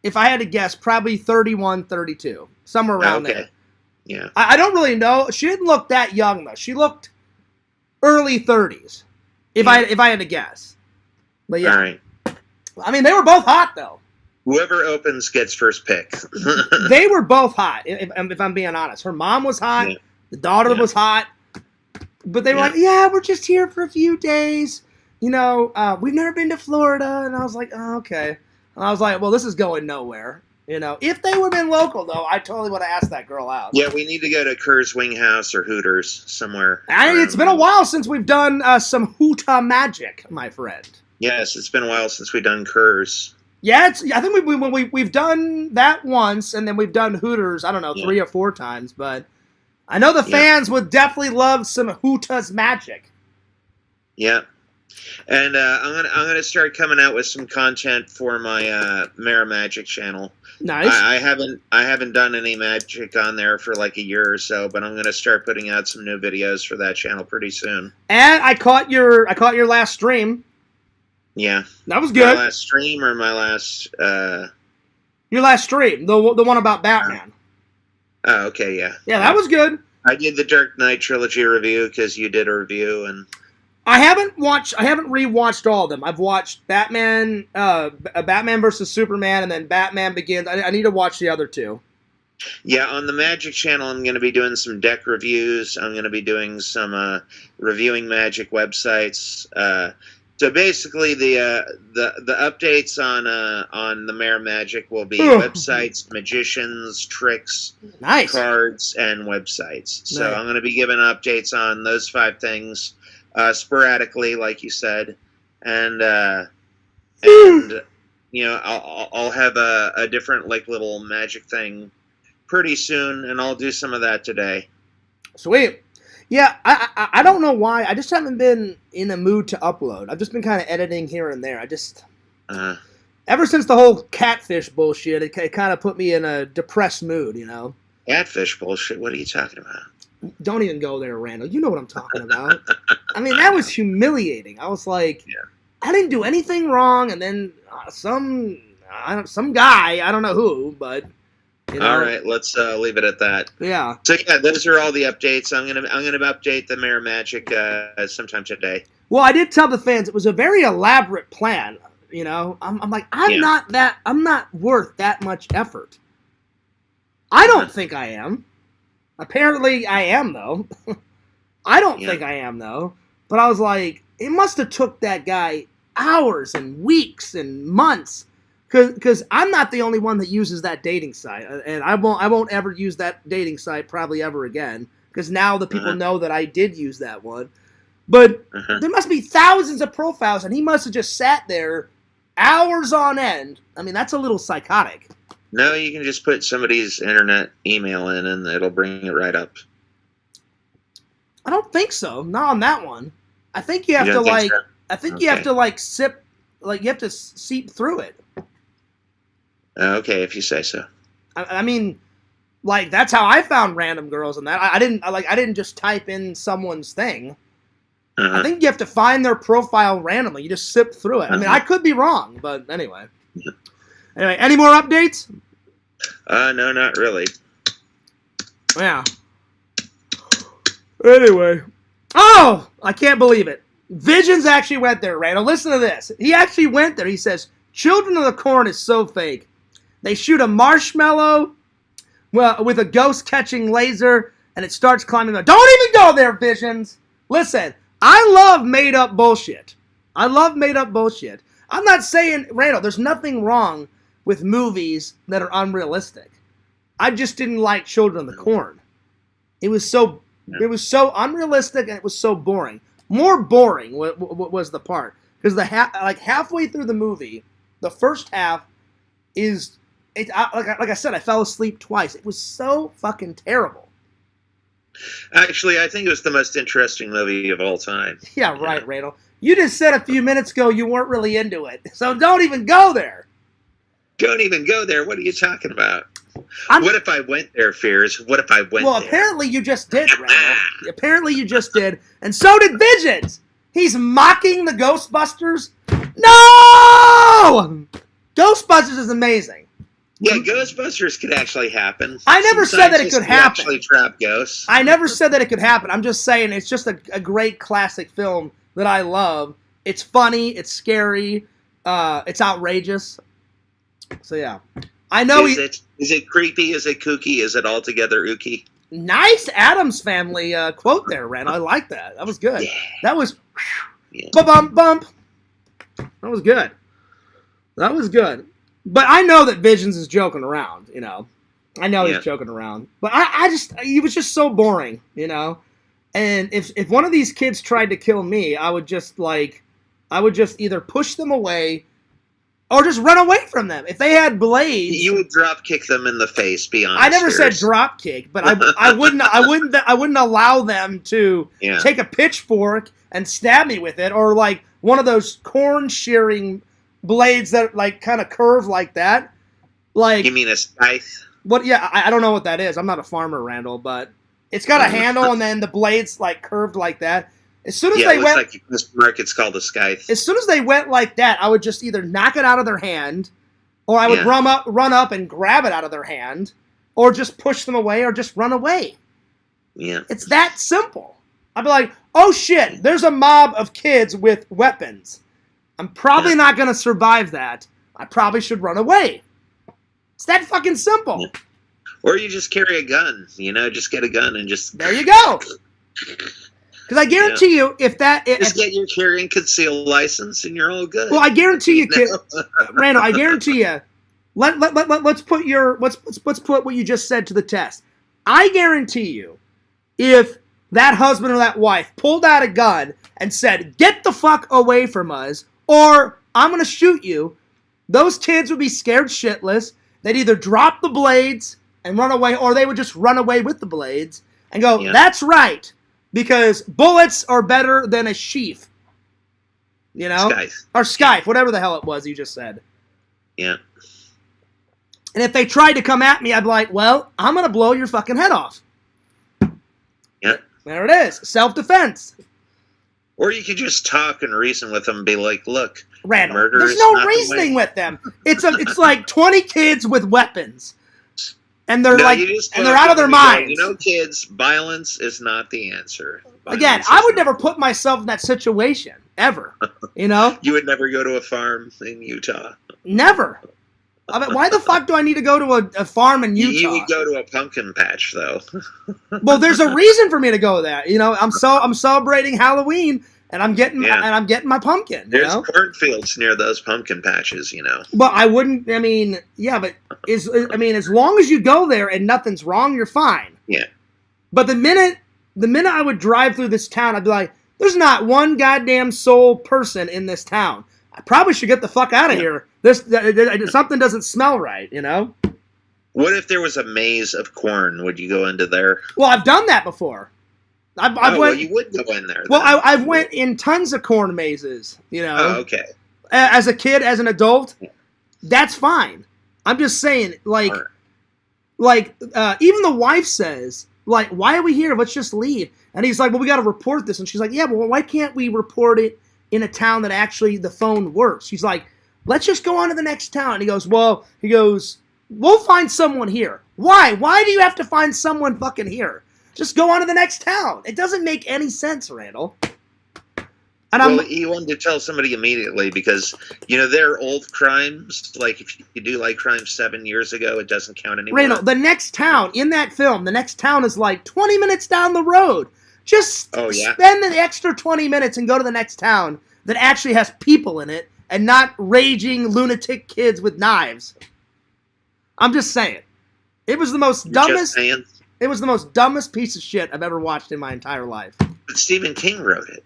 if I had to guess, probably 31, 32, somewhere around there. Yeah. I don't really know. She didn't look that young though. She looked early 30s, if I had to guess. But yeah, All right. I mean, they were both hot though. Whoever opens gets first pick. They were both hot, if I'm being honest. Her mom was hot. Yeah. The daughter was hot. But they were like, yeah, we're just here for a few days. You know, we've never been to Florida. And I was like, oh, okay. And I was like, well, this is going nowhere. You know, if they would have been local, though, I totally would have asked that girl out. Yeah, we need to go to Kerr's Wing House or Hooters somewhere. It's been a while since we've done some Hoota magic, my friend. Yes, it's been a while since we've done Kerr's. Yeah, I think we've done that once, and then we've done Hooters, I don't know, 3 or 4 times. But I know the fans would definitely love some Hoota's magic. Yeah. And I'm gonna start coming out with some content for my Mara Magic channel. Nice. I haven't done any magic on there for like a year or so, but I'm gonna start putting out some new videos for that channel pretty soon. And I caught your last stream. Yeah, that was good. My last stream or my last your last stream, the one about Batman. Oh, okay, yeah. Yeah, that was good. I did the Dark Knight trilogy review because you did a review, and I haven't rewatched all of them. I've watched Batman, Batman versus Superman, and then Batman Begins. I need to watch the other 2. Yeah, on the Magic channel, I'm going to be doing some deck reviews. I'm going to be doing some reviewing Magic websites. So basically, the updates on the Mara Magic will be websites, magicians, tricks, cards, and websites. So I'm going to be giving updates on those 5 things. Sporadically, like you said, and you know, I'll have a different like little magic thing pretty soon, and I'll do some of that today. Sweet. Yeah, I don't know why. I just haven't been in a mood to upload. I've just been kind of editing here and there. I just ever since the whole catfish bullshit, it kind of put me in a depressed mood. You know. Catfish bullshit. What are you talking about? Don't even go there, Randall. You know what I'm talking about. I mean, that was humiliating. I was like, I didn't do anything wrong, and then some guy, I don't know who, but you know. All right, let's leave it at that. Yeah. So yeah, those are all the updates. I'm gonna update the Mara Magic sometime today. Well, I did tell the fans it was a very elaborate plan. You know, I'm like, I'm not worth that much effort. I don't think I am. Apparently, I am, though. I don't think I am, though. But I was like, it must have took that guy hours and weeks and months. Because I'm not the only one that uses that dating site. And I won't ever use that dating site probably ever again. Because now the people know that I did use that one. But there must be thousands of profiles, and he must have just sat there hours on end. I mean, that's a little psychotic. No, you can just put somebody's internet email in, and it'll bring it right up. I don't think so. Not on that one. I think you have to like. So? I think you have to like sip. Like you have to seep through it. Okay, if you say so. I mean, like that's how I found random girls, and that I didn't just type in someone's thing. I think you have to find their profile randomly. You just sip through it. I mean, I could be wrong, but anyway. Anyway, any more updates? No, not really. Yeah. Anyway. Oh! I can't believe it. Visions actually went there, Randall. Listen to this. He actually went there. He says, Children of the Corn is so fake. They shoot a marshmallow with a ghost-catching laser, and it starts climbing up. Don't even go there, Visions! Listen, I love made-up bullshit. I'm not saying, Randall, there's nothing wrong with movies that are unrealistic. I just didn't like Children of the Corn. It was so unrealistic, and it was so boring. More boring was the part, because halfway through the movie, the first half is like I said, I fell asleep twice. It was so fucking terrible. Actually, I think it was the most interesting movie of all time. Yeah, right, Randall. You just said a few minutes ago you weren't really into it, so don't even go there. Don't even go there. What are you talking about? What if I went there, Fears? What if I went there? Well, apparently you just did, Randall. Apparently you just did. And so did Visions. He's mocking the Ghostbusters. No! Ghostbusters is amazing. Yeah, Ghostbusters could actually happen. I never said that it could happen. Actually trap ghosts. I never said that it could happen. I'm just saying it's just a great classic film that I love. It's funny. It's scary. It's outrageous. So yeah, I know. Is it creepy? Is it kooky? Is it altogether ooky? Nice Addams Family quote there, Ren. I like that. That was good. Yeah. That was Yeah. bump bump. That was good. That was good. But I know that Visions is joking around, you know. I know he's joking around. But he was just so boring, you know. And if one of these kids tried to kill me, I would just either push them away or just run away from them. If they had blades, you would drop kick them in the face. Be honest. I never said drop kick, but I wouldn't allow them to take a pitchfork and stab me with it, or like one of those corn shearing blades that like kind of curve like that. Like, you mean a scythe? What? Yeah, I don't know what that is. I'm not a farmer, Randall, but it's got a handle and then the blades like curved like that. As soon as they went, like this market's called a scythe. As soon as they went like that, I would just either knock it out of their hand, or I would run up and grab it out of their hand, or just push them away, or just run away. Yeah, it's that simple. I'd be like, oh shit, there's a mob of kids with weapons. I'm probably not going to survive that. I probably should run away. It's that fucking simple. Yeah. Or you just carry a gun, you know, just get a gun and just... There you go. Because I guarantee you, if that... Just get your carry and conceal license and you're all good. Well, I guarantee you, kid, Randall, I guarantee you, let's put what you just said to the test. I guarantee you, if that husband or that wife pulled out a gun and said, get the fuck away from us, or I'm going to shoot you, those kids would be scared shitless. They'd either drop the blades and run away, or they would just run away with the blades and go, that's right, because bullets are better than a sheath. You know? Scythe. Or scythe, whatever the hell it was you just said. Yeah. And if they tried to come at me, I'd be like, well, I'm going to blow your fucking head off. Yeah. There it is. Self-defense. Or you could just talk and reason with them and be like, look, Randall, murder there's is no not reasoning with them. It's like 20 kids with weapons. And they're they're out of their minds. You know, kids, violence is not the answer. Again, I would never put myself in that situation, ever. You know? You would never go to a farm in Utah. Never. I mean, why the fuck do I need to go to a farm in Utah? You would go to a pumpkin patch, though. Well, there's a reason for me to go there. You know, I'm celebrating Halloween, and I'm getting my pumpkin. There's you know? cornfields near those pumpkin patches, you know. But I wouldn't. I mean, yeah, but as long as you go there and nothing's wrong, you're fine. Yeah. But the minute I would drive through this town, I'd be like, there's not one goddamn soul person in this town. I probably should get the fuck out of here. Something doesn't smell right, you know? What if there was a maze of corn? Would you go into there? Well, I've done that before. Well, you would go in there. Well, I've went in tons of corn mazes, you know? Oh, okay. As a kid, as an adult, that's fine. I'm just saying, even the wife says, like, why are we here? Let's just leave. And he's like, well, we got to report this. And she's like, yeah, well, why can't we report it in a town that actually the phone works? She's like, let's just go on to the next town. And he goes, we'll find someone here. Why? Why do you have to find someone fucking here? Just go on to the next town. It doesn't make any sense, Randall. And he wanted to tell somebody immediately because, you know, they're old crimes. Like, if you do, like, crimes 7 years ago, it doesn't count anymore. Randall, the next town, in that film, the next town is like 20 minutes down the road. Just spend the extra 20 minutes and go to the next town that actually has people in it and not raging lunatic kids with knives. I'm just saying. It was the most dumbest... It was the most dumbest piece of shit I've ever watched in my entire life. But Stephen King wrote it.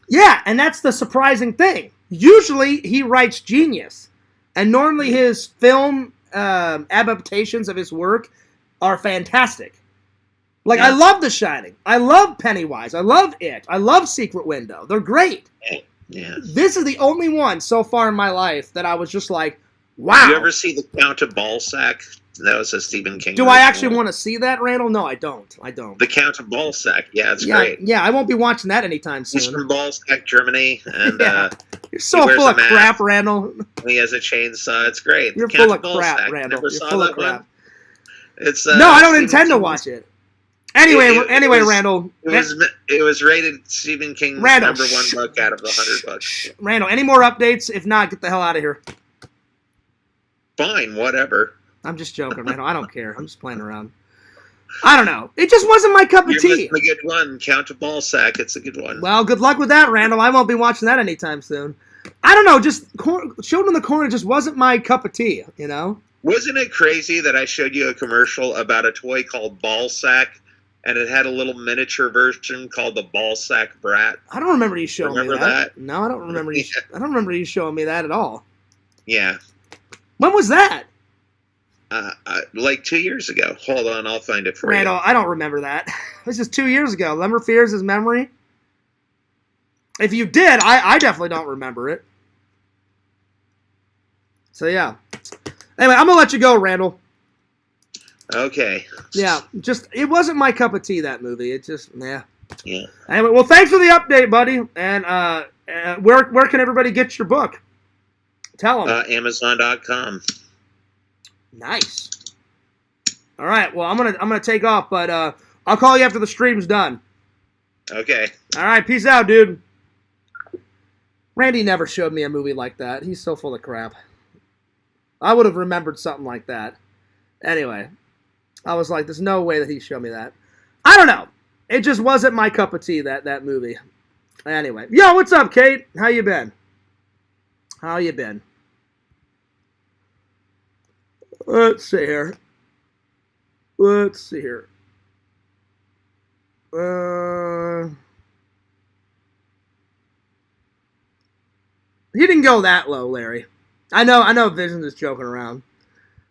Yeah, and that's the surprising thing. Usually, he writes genius. And normally his film adaptations of his work are fantastic. Like, I love The Shining. I love Pennywise. I love It. I love Secret Window. They're great. Yeah. This is the only one so far in my life that I was just like, wow. You ever see The Count of Ballsack? That was a Stephen King. Do I actually want to see that, Randall? No, I don't. The Count of Ballsack. Yeah, it's yeah, great. Yeah, I won't be watching that anytime soon. He's from Ballsack, Germany, and you're so full of crap, Randall. He has a chainsaw. It's great. You're full of crap, Randall. Never You're saw full that of crap. one? It's no, I don't intend to watch it. Anyway, Randall. It was rated Stephen King's Randall, #1 book out of the 100 books. Randall, any more updates? If not, get the hell out of here. Fine, whatever. I'm just joking, Randall. I don't care. I'm just playing around. I don't know. It just wasn't my cup of tea. You're a good one. Count of Ballsack. It's a good one. Well, good luck with that, Randall. I won't be watching that anytime soon. I don't know. Just Children in the Corner just wasn't my cup of tea, you know? Wasn't it crazy that I showed you a commercial about a toy called Ballsack, and it had a little miniature version called the Ballsack Brat? I don't remember you showing me that. Remember that? No, I don't remember you. I don't remember you showing me that at all. Yeah. When was that? Like 2 years ago. Hold on, I'll find it for Randall, you. I don't remember that. This is 2 years ago. Lemmer fears his memory. If you did, I definitely don't remember it. So yeah. Anyway, I'm gonna let you go, Randall. Okay. Yeah, it wasn't my cup of tea, that movie. It just Yeah. Anyway, well, thanks for the update, buddy. And where can everybody get your book? Tell them. Amazon.com. Nice. All right. Well, I'm gonna take off, but I'll call you after the stream's done. Okay. All right. Peace out, dude. Randy never showed me a movie like that. He's so full of crap. I would have remembered something like that. Anyway, I was like, there's no way that he showed me that. I don't know. It just wasn't my cup of tea, that movie. Anyway. Yo, what's up, Kate? How you been? How you been? Let's see here. He didn't go that low, Larry. I know Vision's is joking around.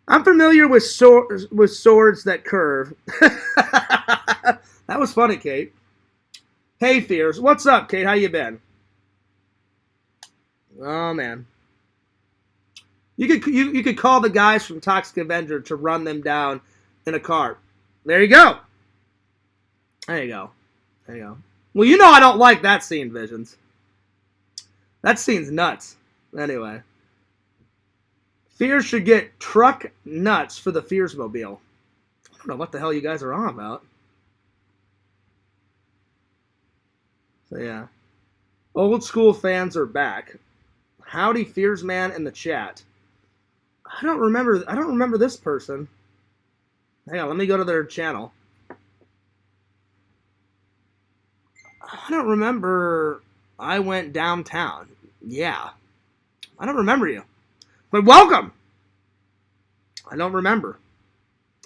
I'm familiar with swords that curve. That was funny, Kate. Hey, Fears. What's up, Kate? How you been? Oh, man. You could call the guys from Toxic Avenger to run them down in a cart. There you go. There you go. Well, you know I don't like that scene, Visions. That scene's nuts. Anyway. Fears should get truck nuts for the Fearsmobile. I don't know what the hell you guys are on about. So, yeah. Old school fans are back. Howdy, Fearsman in the chat. I don't remember this person. Hang on, let me go to their channel. I don't remember I went downtown. Yeah. I don't remember you. But welcome! I don't remember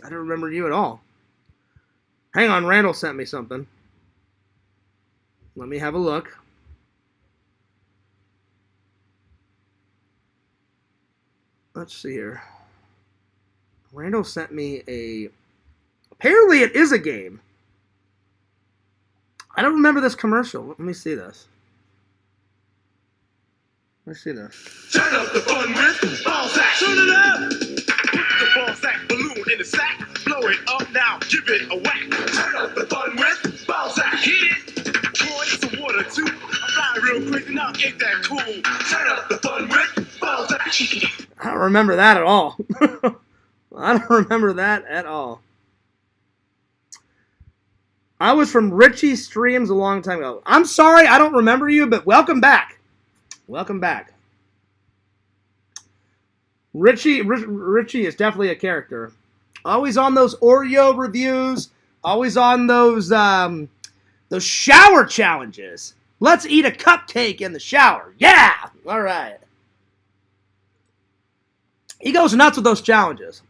you at all. Hang on, Randall sent me something. Let me have a look. Let's see here. Randall sent me a... Apparently it is a game. I don't remember this commercial. Let me see this. Let's see this. Turn up the fun with Ballsack. Turn it up! Put the Ballsack balloon in the sack. Blow it up now. Give it a whack. Turn up the fun with Ballsack. Hit it. Pour some water too. I fly real quick and now ain't that cool. Turn up the fun with Ballsack. I don't remember that at all. I don't remember that at all. I was from Richie Streams a long time ago. I'm sorry, I don't remember you, but welcome back. Welcome back. Richie is definitely a character. Always on those Oreo reviews. Always on those shower challenges. Let's eat a cupcake in the shower. Yeah! All right. He goes nuts with those challenges.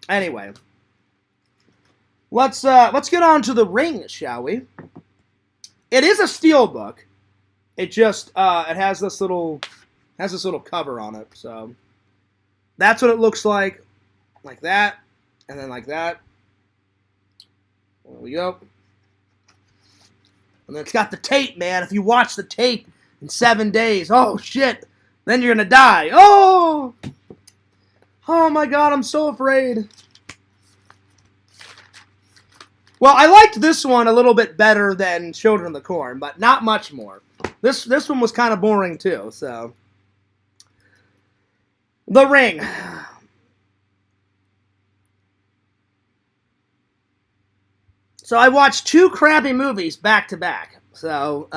Anyway. Let's get on to the ring, shall we? It is a steel book. It just it has this little cover on it. So that's what it looks like that, and then like that. There we go. And then it's got the tape, man. If you watch the tape in 7 days, oh shit, then you're gonna die. Oh my God, I'm so afraid. Well, I liked this one a little bit better than Children of the Corn, but not much more. This one was kind of boring too, so. The Ring. So I watched 2 crappy movies back to back. So,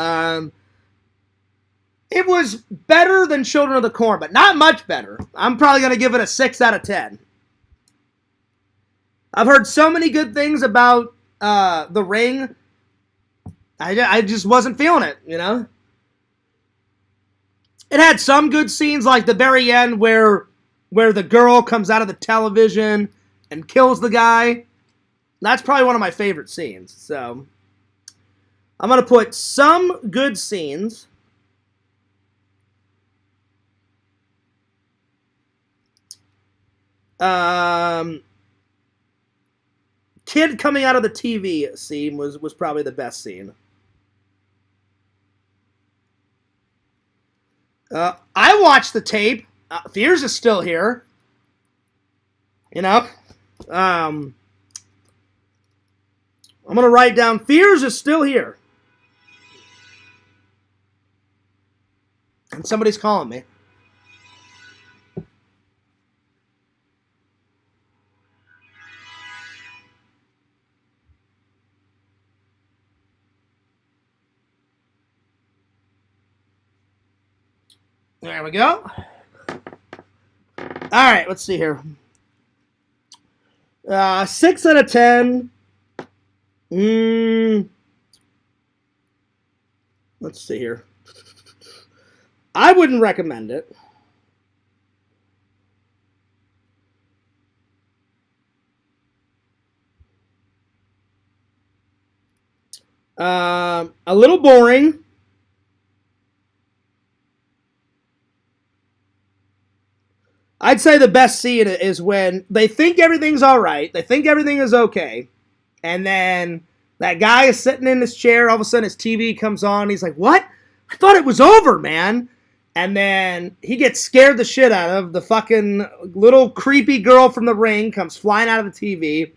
it was better than Children of the Corn, but not much better. I'm probably going to give it a 6 out of 10. I've heard so many good things about The Ring. I just wasn't feeling it, you know? It had some good scenes, like the very end where the girl comes out of the television and kills the guy. That's probably one of my favorite scenes. So, I'm going to put some good scenes. Kid coming out of the TV scene was probably the best scene. I watched the tape. Fears is still here. You know? I'm going to write down Fears is still here. And somebody's calling me. There we go. All right, let's see here. 6 out of 10. Let's see here. I wouldn't recommend it. A little boring. I'd say the best scene is when they think everything's all right. They think everything is okay. And then that guy is sitting in his chair. All of a sudden his TV comes on. He's like, what? I thought it was over, man. And then he gets scared the shit out of. The fucking little creepy girl from The Ring comes flying out of the TV.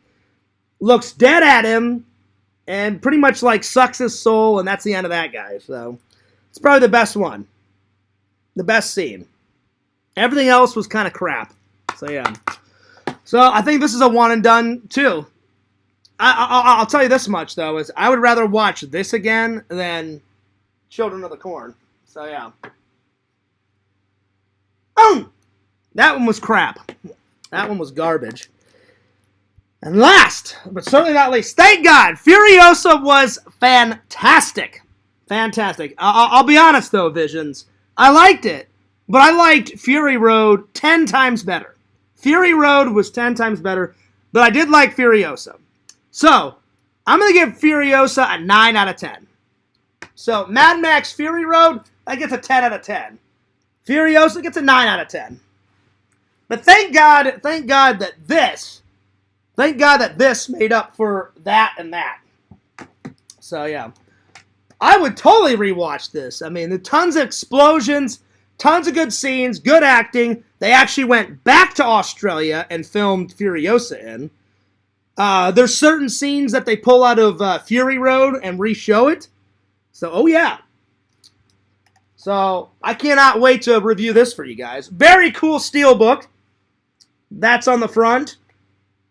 Looks dead at him. And pretty much like sucks his soul. And that's the end of that guy. So it's probably the best one. The best scene. Everything else was kind of crap. So, yeah. So, I think this is a one and done, too. I'll tell you this much, though, is I would rather watch this again than Children of the Corn. So, yeah. Oh! That one was crap. That one was garbage. And last, but certainly not least, thank God, Furiosa was fantastic. Fantastic. I'll be honest, though, Visions. I liked it. But I liked Fury Road 10 times better. Fury Road was 10 times better, but I did like Furiosa. So, I'm going to give Furiosa a 9 out of 10. So, Mad Max Fury Road, that gets a 10 out of 10. Furiosa gets a 9 out of 10. But thank God that this made up for that and that. So, yeah. I would totally rewatch this. I mean, there's tons of explosions. Tons of good scenes, good acting. They actually went back to Australia and filmed Furiosa in. There's certain scenes that they pull out of Fury Road and re-show it. So, oh yeah. So, I cannot wait to review this for you guys. Very cool steelbook. That's on the front.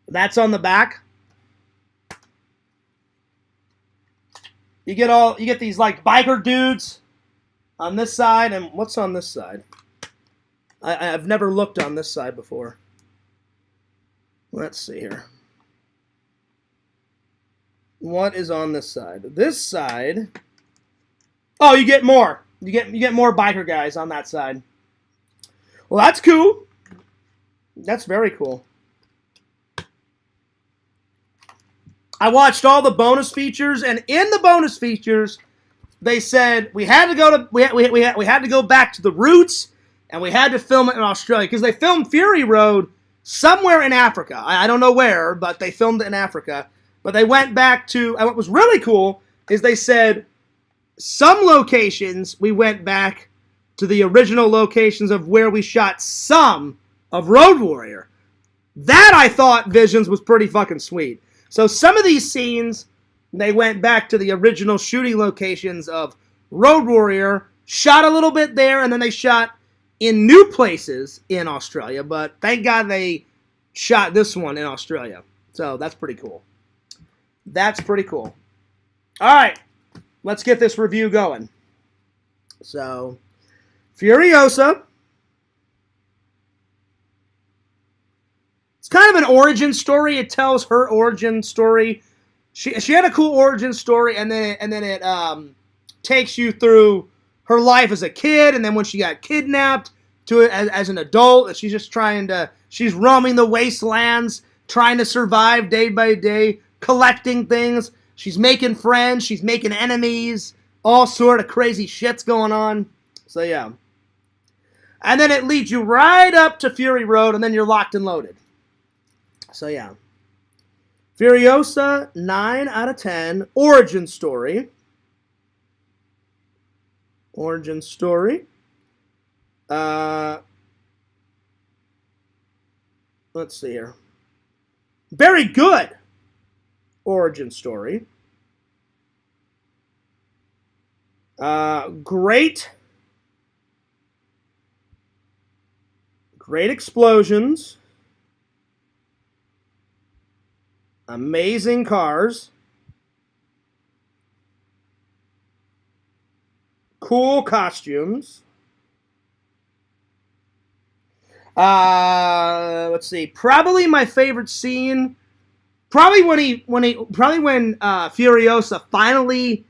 That's on the back. You get these like biker dudes on this side, and what's on this side? I've never looked on this side before. Let's see here. What is on this side? This side. Oh, you get more. You get more biker guys on that side. Well, that's cool. That's very cool. I watched all the bonus features, and in the bonus features, they said we had to go back to the roots, and we had to film it in Australia because they filmed Fury Road somewhere in Africa. I don't know where, but they filmed it in Africa. But they went back to, and what was really cool is they said some locations we went back to the original locations of where we shot some of Road Warrior. That I thought, Visions, was pretty fucking sweet. So some of these scenes, they went back to the original shooting locations of Road Warrior, shot a little bit there, and then they shot in new places in Australia. But thank God they shot this one in Australia. So that's pretty cool. That's pretty cool. All right, let's get this review going. So, Furiosa. It's kind of an origin story. It tells her origin story. She had a cool origin story, and then it takes you through her life as a kid, and then when she got kidnapped to as an adult, and she's roaming the wastelands, trying to survive day by day, collecting things. She's making friends, she's making enemies, all sort of crazy shit's going on. So yeah. And then it leads you right up to Fury Road, and then you're locked and loaded. So yeah. Furiosa, 9 out of 10. Origin story. Origin story. Let's see here. Very good origin story. Great explosions. Amazing cars. Cool costumes. Let's see. Probably my favorite scene. Probably when Furiosa finally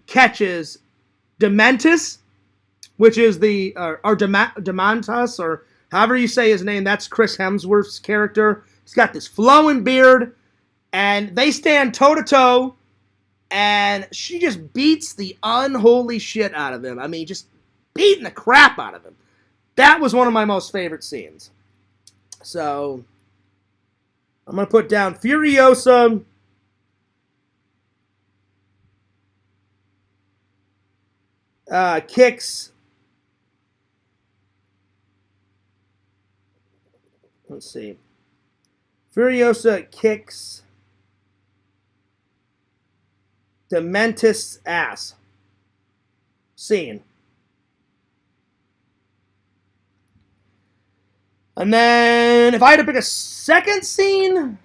catches Dementus, which is or Demantus, or however you say his name. That's Chris Hemsworth's character. He's got this flowing beard, and they stand toe to toe, and she just beats the unholy shit out of him. I mean, just beating the crap out of him. That was one of my most favorite scenes. So, I'm going to put down Furiosa. Kicks. Let's see. Furiosa kicks Dementus' ass. Scene. And then, if I had to pick a second scene,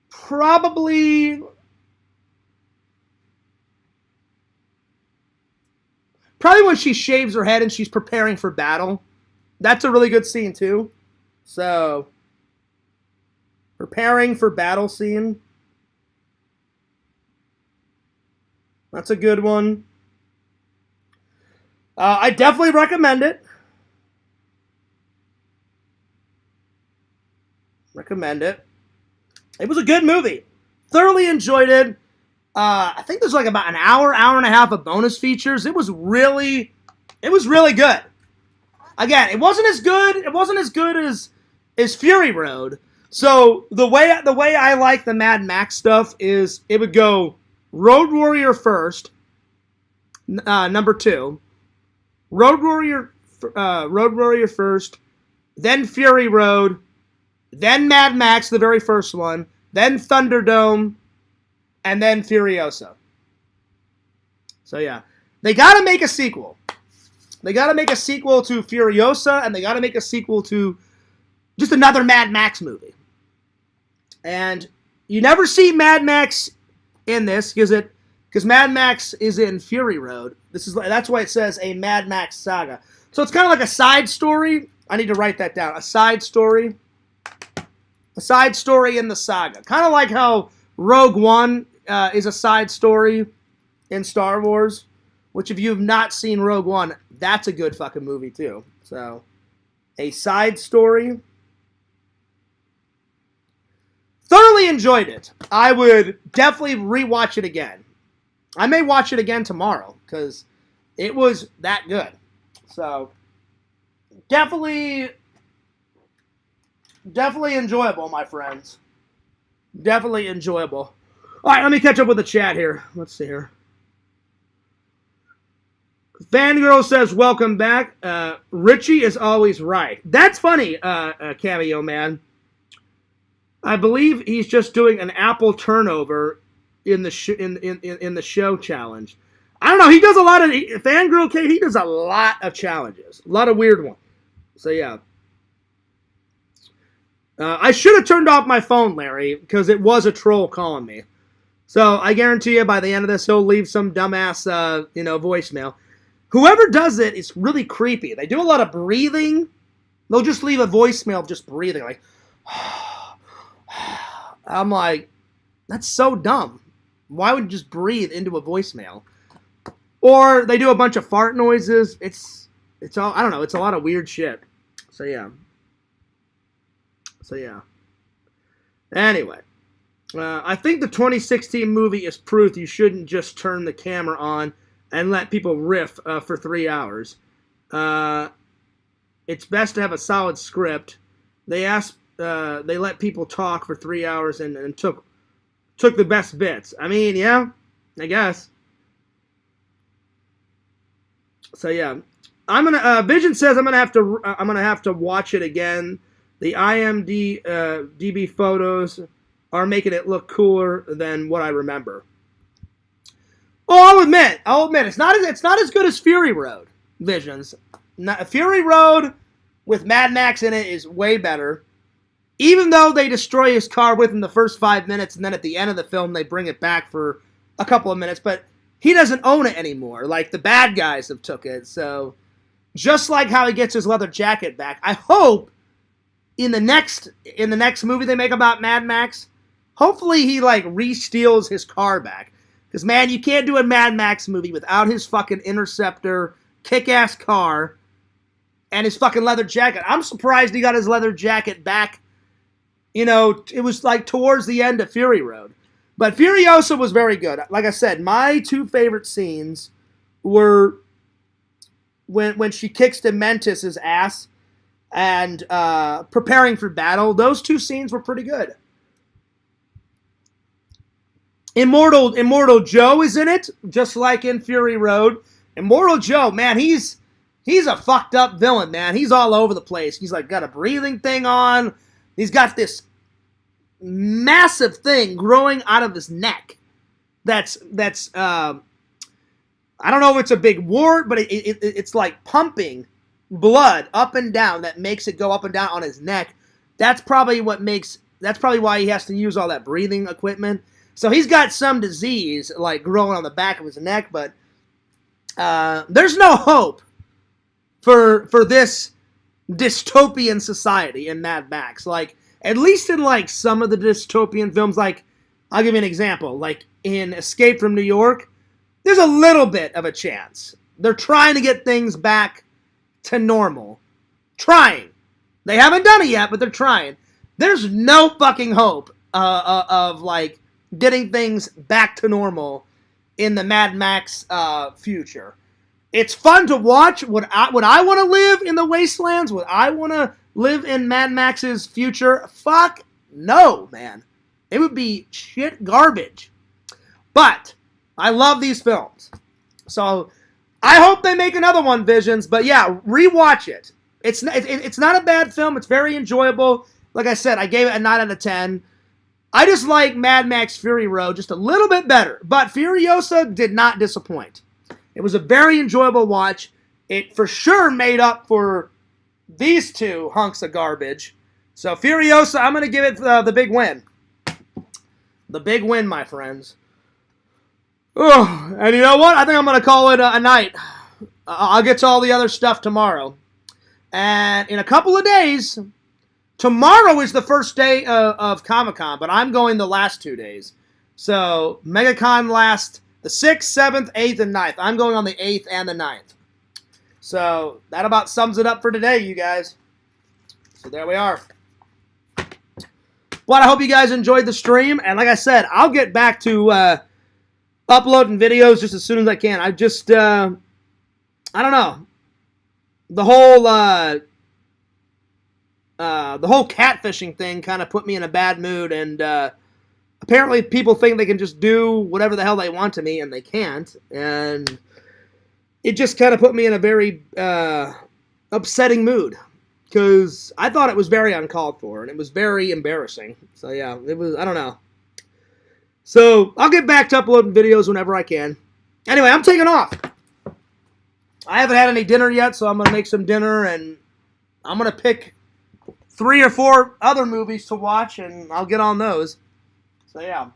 probably when she shaves her head and she's preparing for battle. That's a really good scene, too. So, preparing for battle scene. That's a good one. I definitely recommend it. Recommend it. It was a good movie. Thoroughly enjoyed it. I think there's like about an hour and a half of bonus features. It was really good. Again, it wasn't as good as Fury Road. So the way I like the Mad Max stuff is it would go Road Warrior first, number 2, Road Warrior first, then Fury Road, then Mad Max, the very first one, then Thunderdome, and then Furiosa. So yeah, they got to make a sequel. They got to make a sequel to Furiosa, and they got to make a sequel to just another Mad Max movie. And you never see Mad Max in this because Mad Max is in Fury Road. That's why it says a Mad Max saga. So it's kind of like a side story. I need to write that down. A side story. A side story in the saga. Kind of like how Rogue One is a side story in Star Wars. Which, if you've not seen Rogue One, that's a good fucking movie too. So, a side story. Thoroughly enjoyed it. I would definitely rewatch it again. I may watch it again tomorrow because it was that good. So, definitely enjoyable, my friends. Definitely enjoyable. All right, let me catch up with the chat here. Let's see here. Fangirl says, welcome back. Richie is always right. That's funny, Cameo Man. I believe he's just doing an apple turnover in the in the show challenge. I don't know. He does a lot of Fangirl K. He does a lot of challenges, a lot of weird ones. So yeah. I should have turned off my phone, Larry, because it was a troll calling me. So I guarantee you, by the end of this, he'll leave some dumbass, voicemail. Whoever does it is really creepy. They do a lot of breathing. They'll just leave a voicemail of just breathing, like. I'm like, that's so dumb. Why would you just breathe into a voicemail? Or they do a bunch of fart noises. It's all, I don't know. It's a lot of weird shit. So yeah. Anyway, I think the 2016 movie is proof you shouldn't just turn the camera on and let people riff for 3 hours. It's best to have a solid script. They let people talk for 3 hours and took the best bits. I mean, yeah, I guess. So yeah, Vision says I'm gonna have to watch it again. The IMDb photos are making it look cooler than what I remember. Oh, I'll admit, it's not as good as Fury Road. Visions, Fury Road with Mad Max in it is way better. Even though they destroy his car within the first 5 minutes, and then at the end of the film they bring it back for a couple of minutes, but he doesn't own it anymore. Like the bad guys have took it. So just like how he gets his leather jacket back, I hope in the next movie they make about Mad Max, hopefully he like re-steals his car back. Because man, you can't do a Mad Max movie without his fucking Interceptor, kick-ass car, and his fucking leather jacket. I'm surprised he got his leather jacket back. It was like towards the end of Fury Road. But Furiosa was very good. Like I said, my two favorite scenes were when she kicks Dementis' ass and preparing for battle. Those two scenes were pretty good. Immortal Joe is in it, just like in Fury Road. Immortal Joe, man, he's a fucked up villain, man. He's all over the place. He's like got a breathing thing on. He's got this massive thing growing out of his neck. That's I don't know if it's a big wart, but it's like pumping blood up and down that makes it go up and down on his neck. That's probably why he has to use all that breathing equipment. So he's got some disease like growing on the back of his neck, but there's no hope for this dystopian society in Mad Max. Like, at least in like some of the dystopian films, like, I'll give you an example. Like in Escape from New York, there's a little bit of a chance. They're trying to get things back to normal. Trying. They haven't done it yet, but they're trying. There's no fucking hope of like getting things back to normal in the Mad Max future. It's fun to watch. Would I want to live in the wastelands? Would I want to live in Mad Max's future? Fuck no, man. It would be shit garbage. But I love these films. So I hope they make another one, Visions. But yeah, rewatch it. It's not a bad film. It's very enjoyable. Like I said, I gave it a 9 out of 10. I just like Mad Max Fury Road just a little bit better. But Furiosa did not disappoint. It was a very enjoyable watch. It for sure made up for these two hunks of garbage. So Furiosa, I'm going to give it the big win. The big win, my friends. Oh, and you know what? I think I'm going to call it a night. I'll get to all the other stuff tomorrow. And in a couple of days, tomorrow is the first day of Comic-Con, but I'm going the last 2 days. So MegaCon lasts the 6th, 7th, 8th, and 9th. I'm going on the 8th and the 9th. So that about sums it up for today, you guys. So there we are. But I hope you guys enjoyed the stream. And like I said, I'll get back to uploading videos just as soon as I can. I just, I don't know. The whole catfishing thing kind of put me in a bad mood. And apparently people think they can just do whatever the hell they want to me, and they can't. And it just kind of put me in a very upsetting mood. because I thought it was very uncalled for, and it was very embarrassing. So, yeah, it was, I don't know. So, I'll get back to uploading videos whenever I can. Anyway, I'm taking off. I haven't had any dinner yet, so I'm going to make some dinner, and I'm going to pick 3 or 4 other movies to watch, and I'll get on those. So, yeah.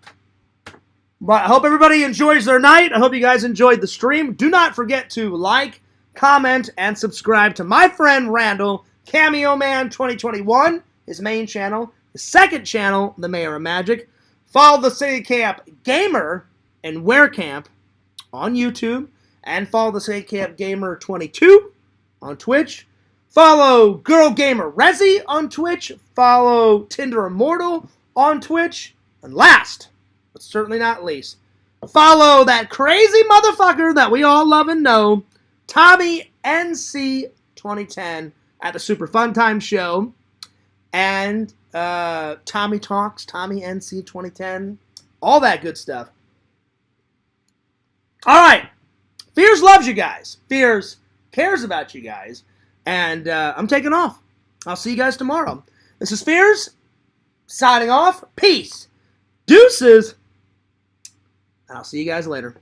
But I hope everybody enjoys their night. I hope you guys enjoyed the stream. Do not forget to like, comment, and subscribe to my friend Randel, Cameo Man 2021, his main channel. His second channel, The Mayor of Magic. Follow the City Camp Gamer and Werecamp on YouTube. And follow the City Camp Gamer 22 on Twitch. Follow Girl Gamer Resi on Twitch. Follow Tinder Immortal on Twitch. And last, but certainly not least, follow that crazy motherfucker that we all love and know, Tommy NC 2010 at the Super Fun Time Show. And Tommy Talks, Tommy NC 2010, all that good stuff. All right. Fears loves you guys. Fears cares about you guys. And I'm taking off. I'll see you guys tomorrow. This is Fears, signing off. Peace. Deuces. And I'll see you guys later.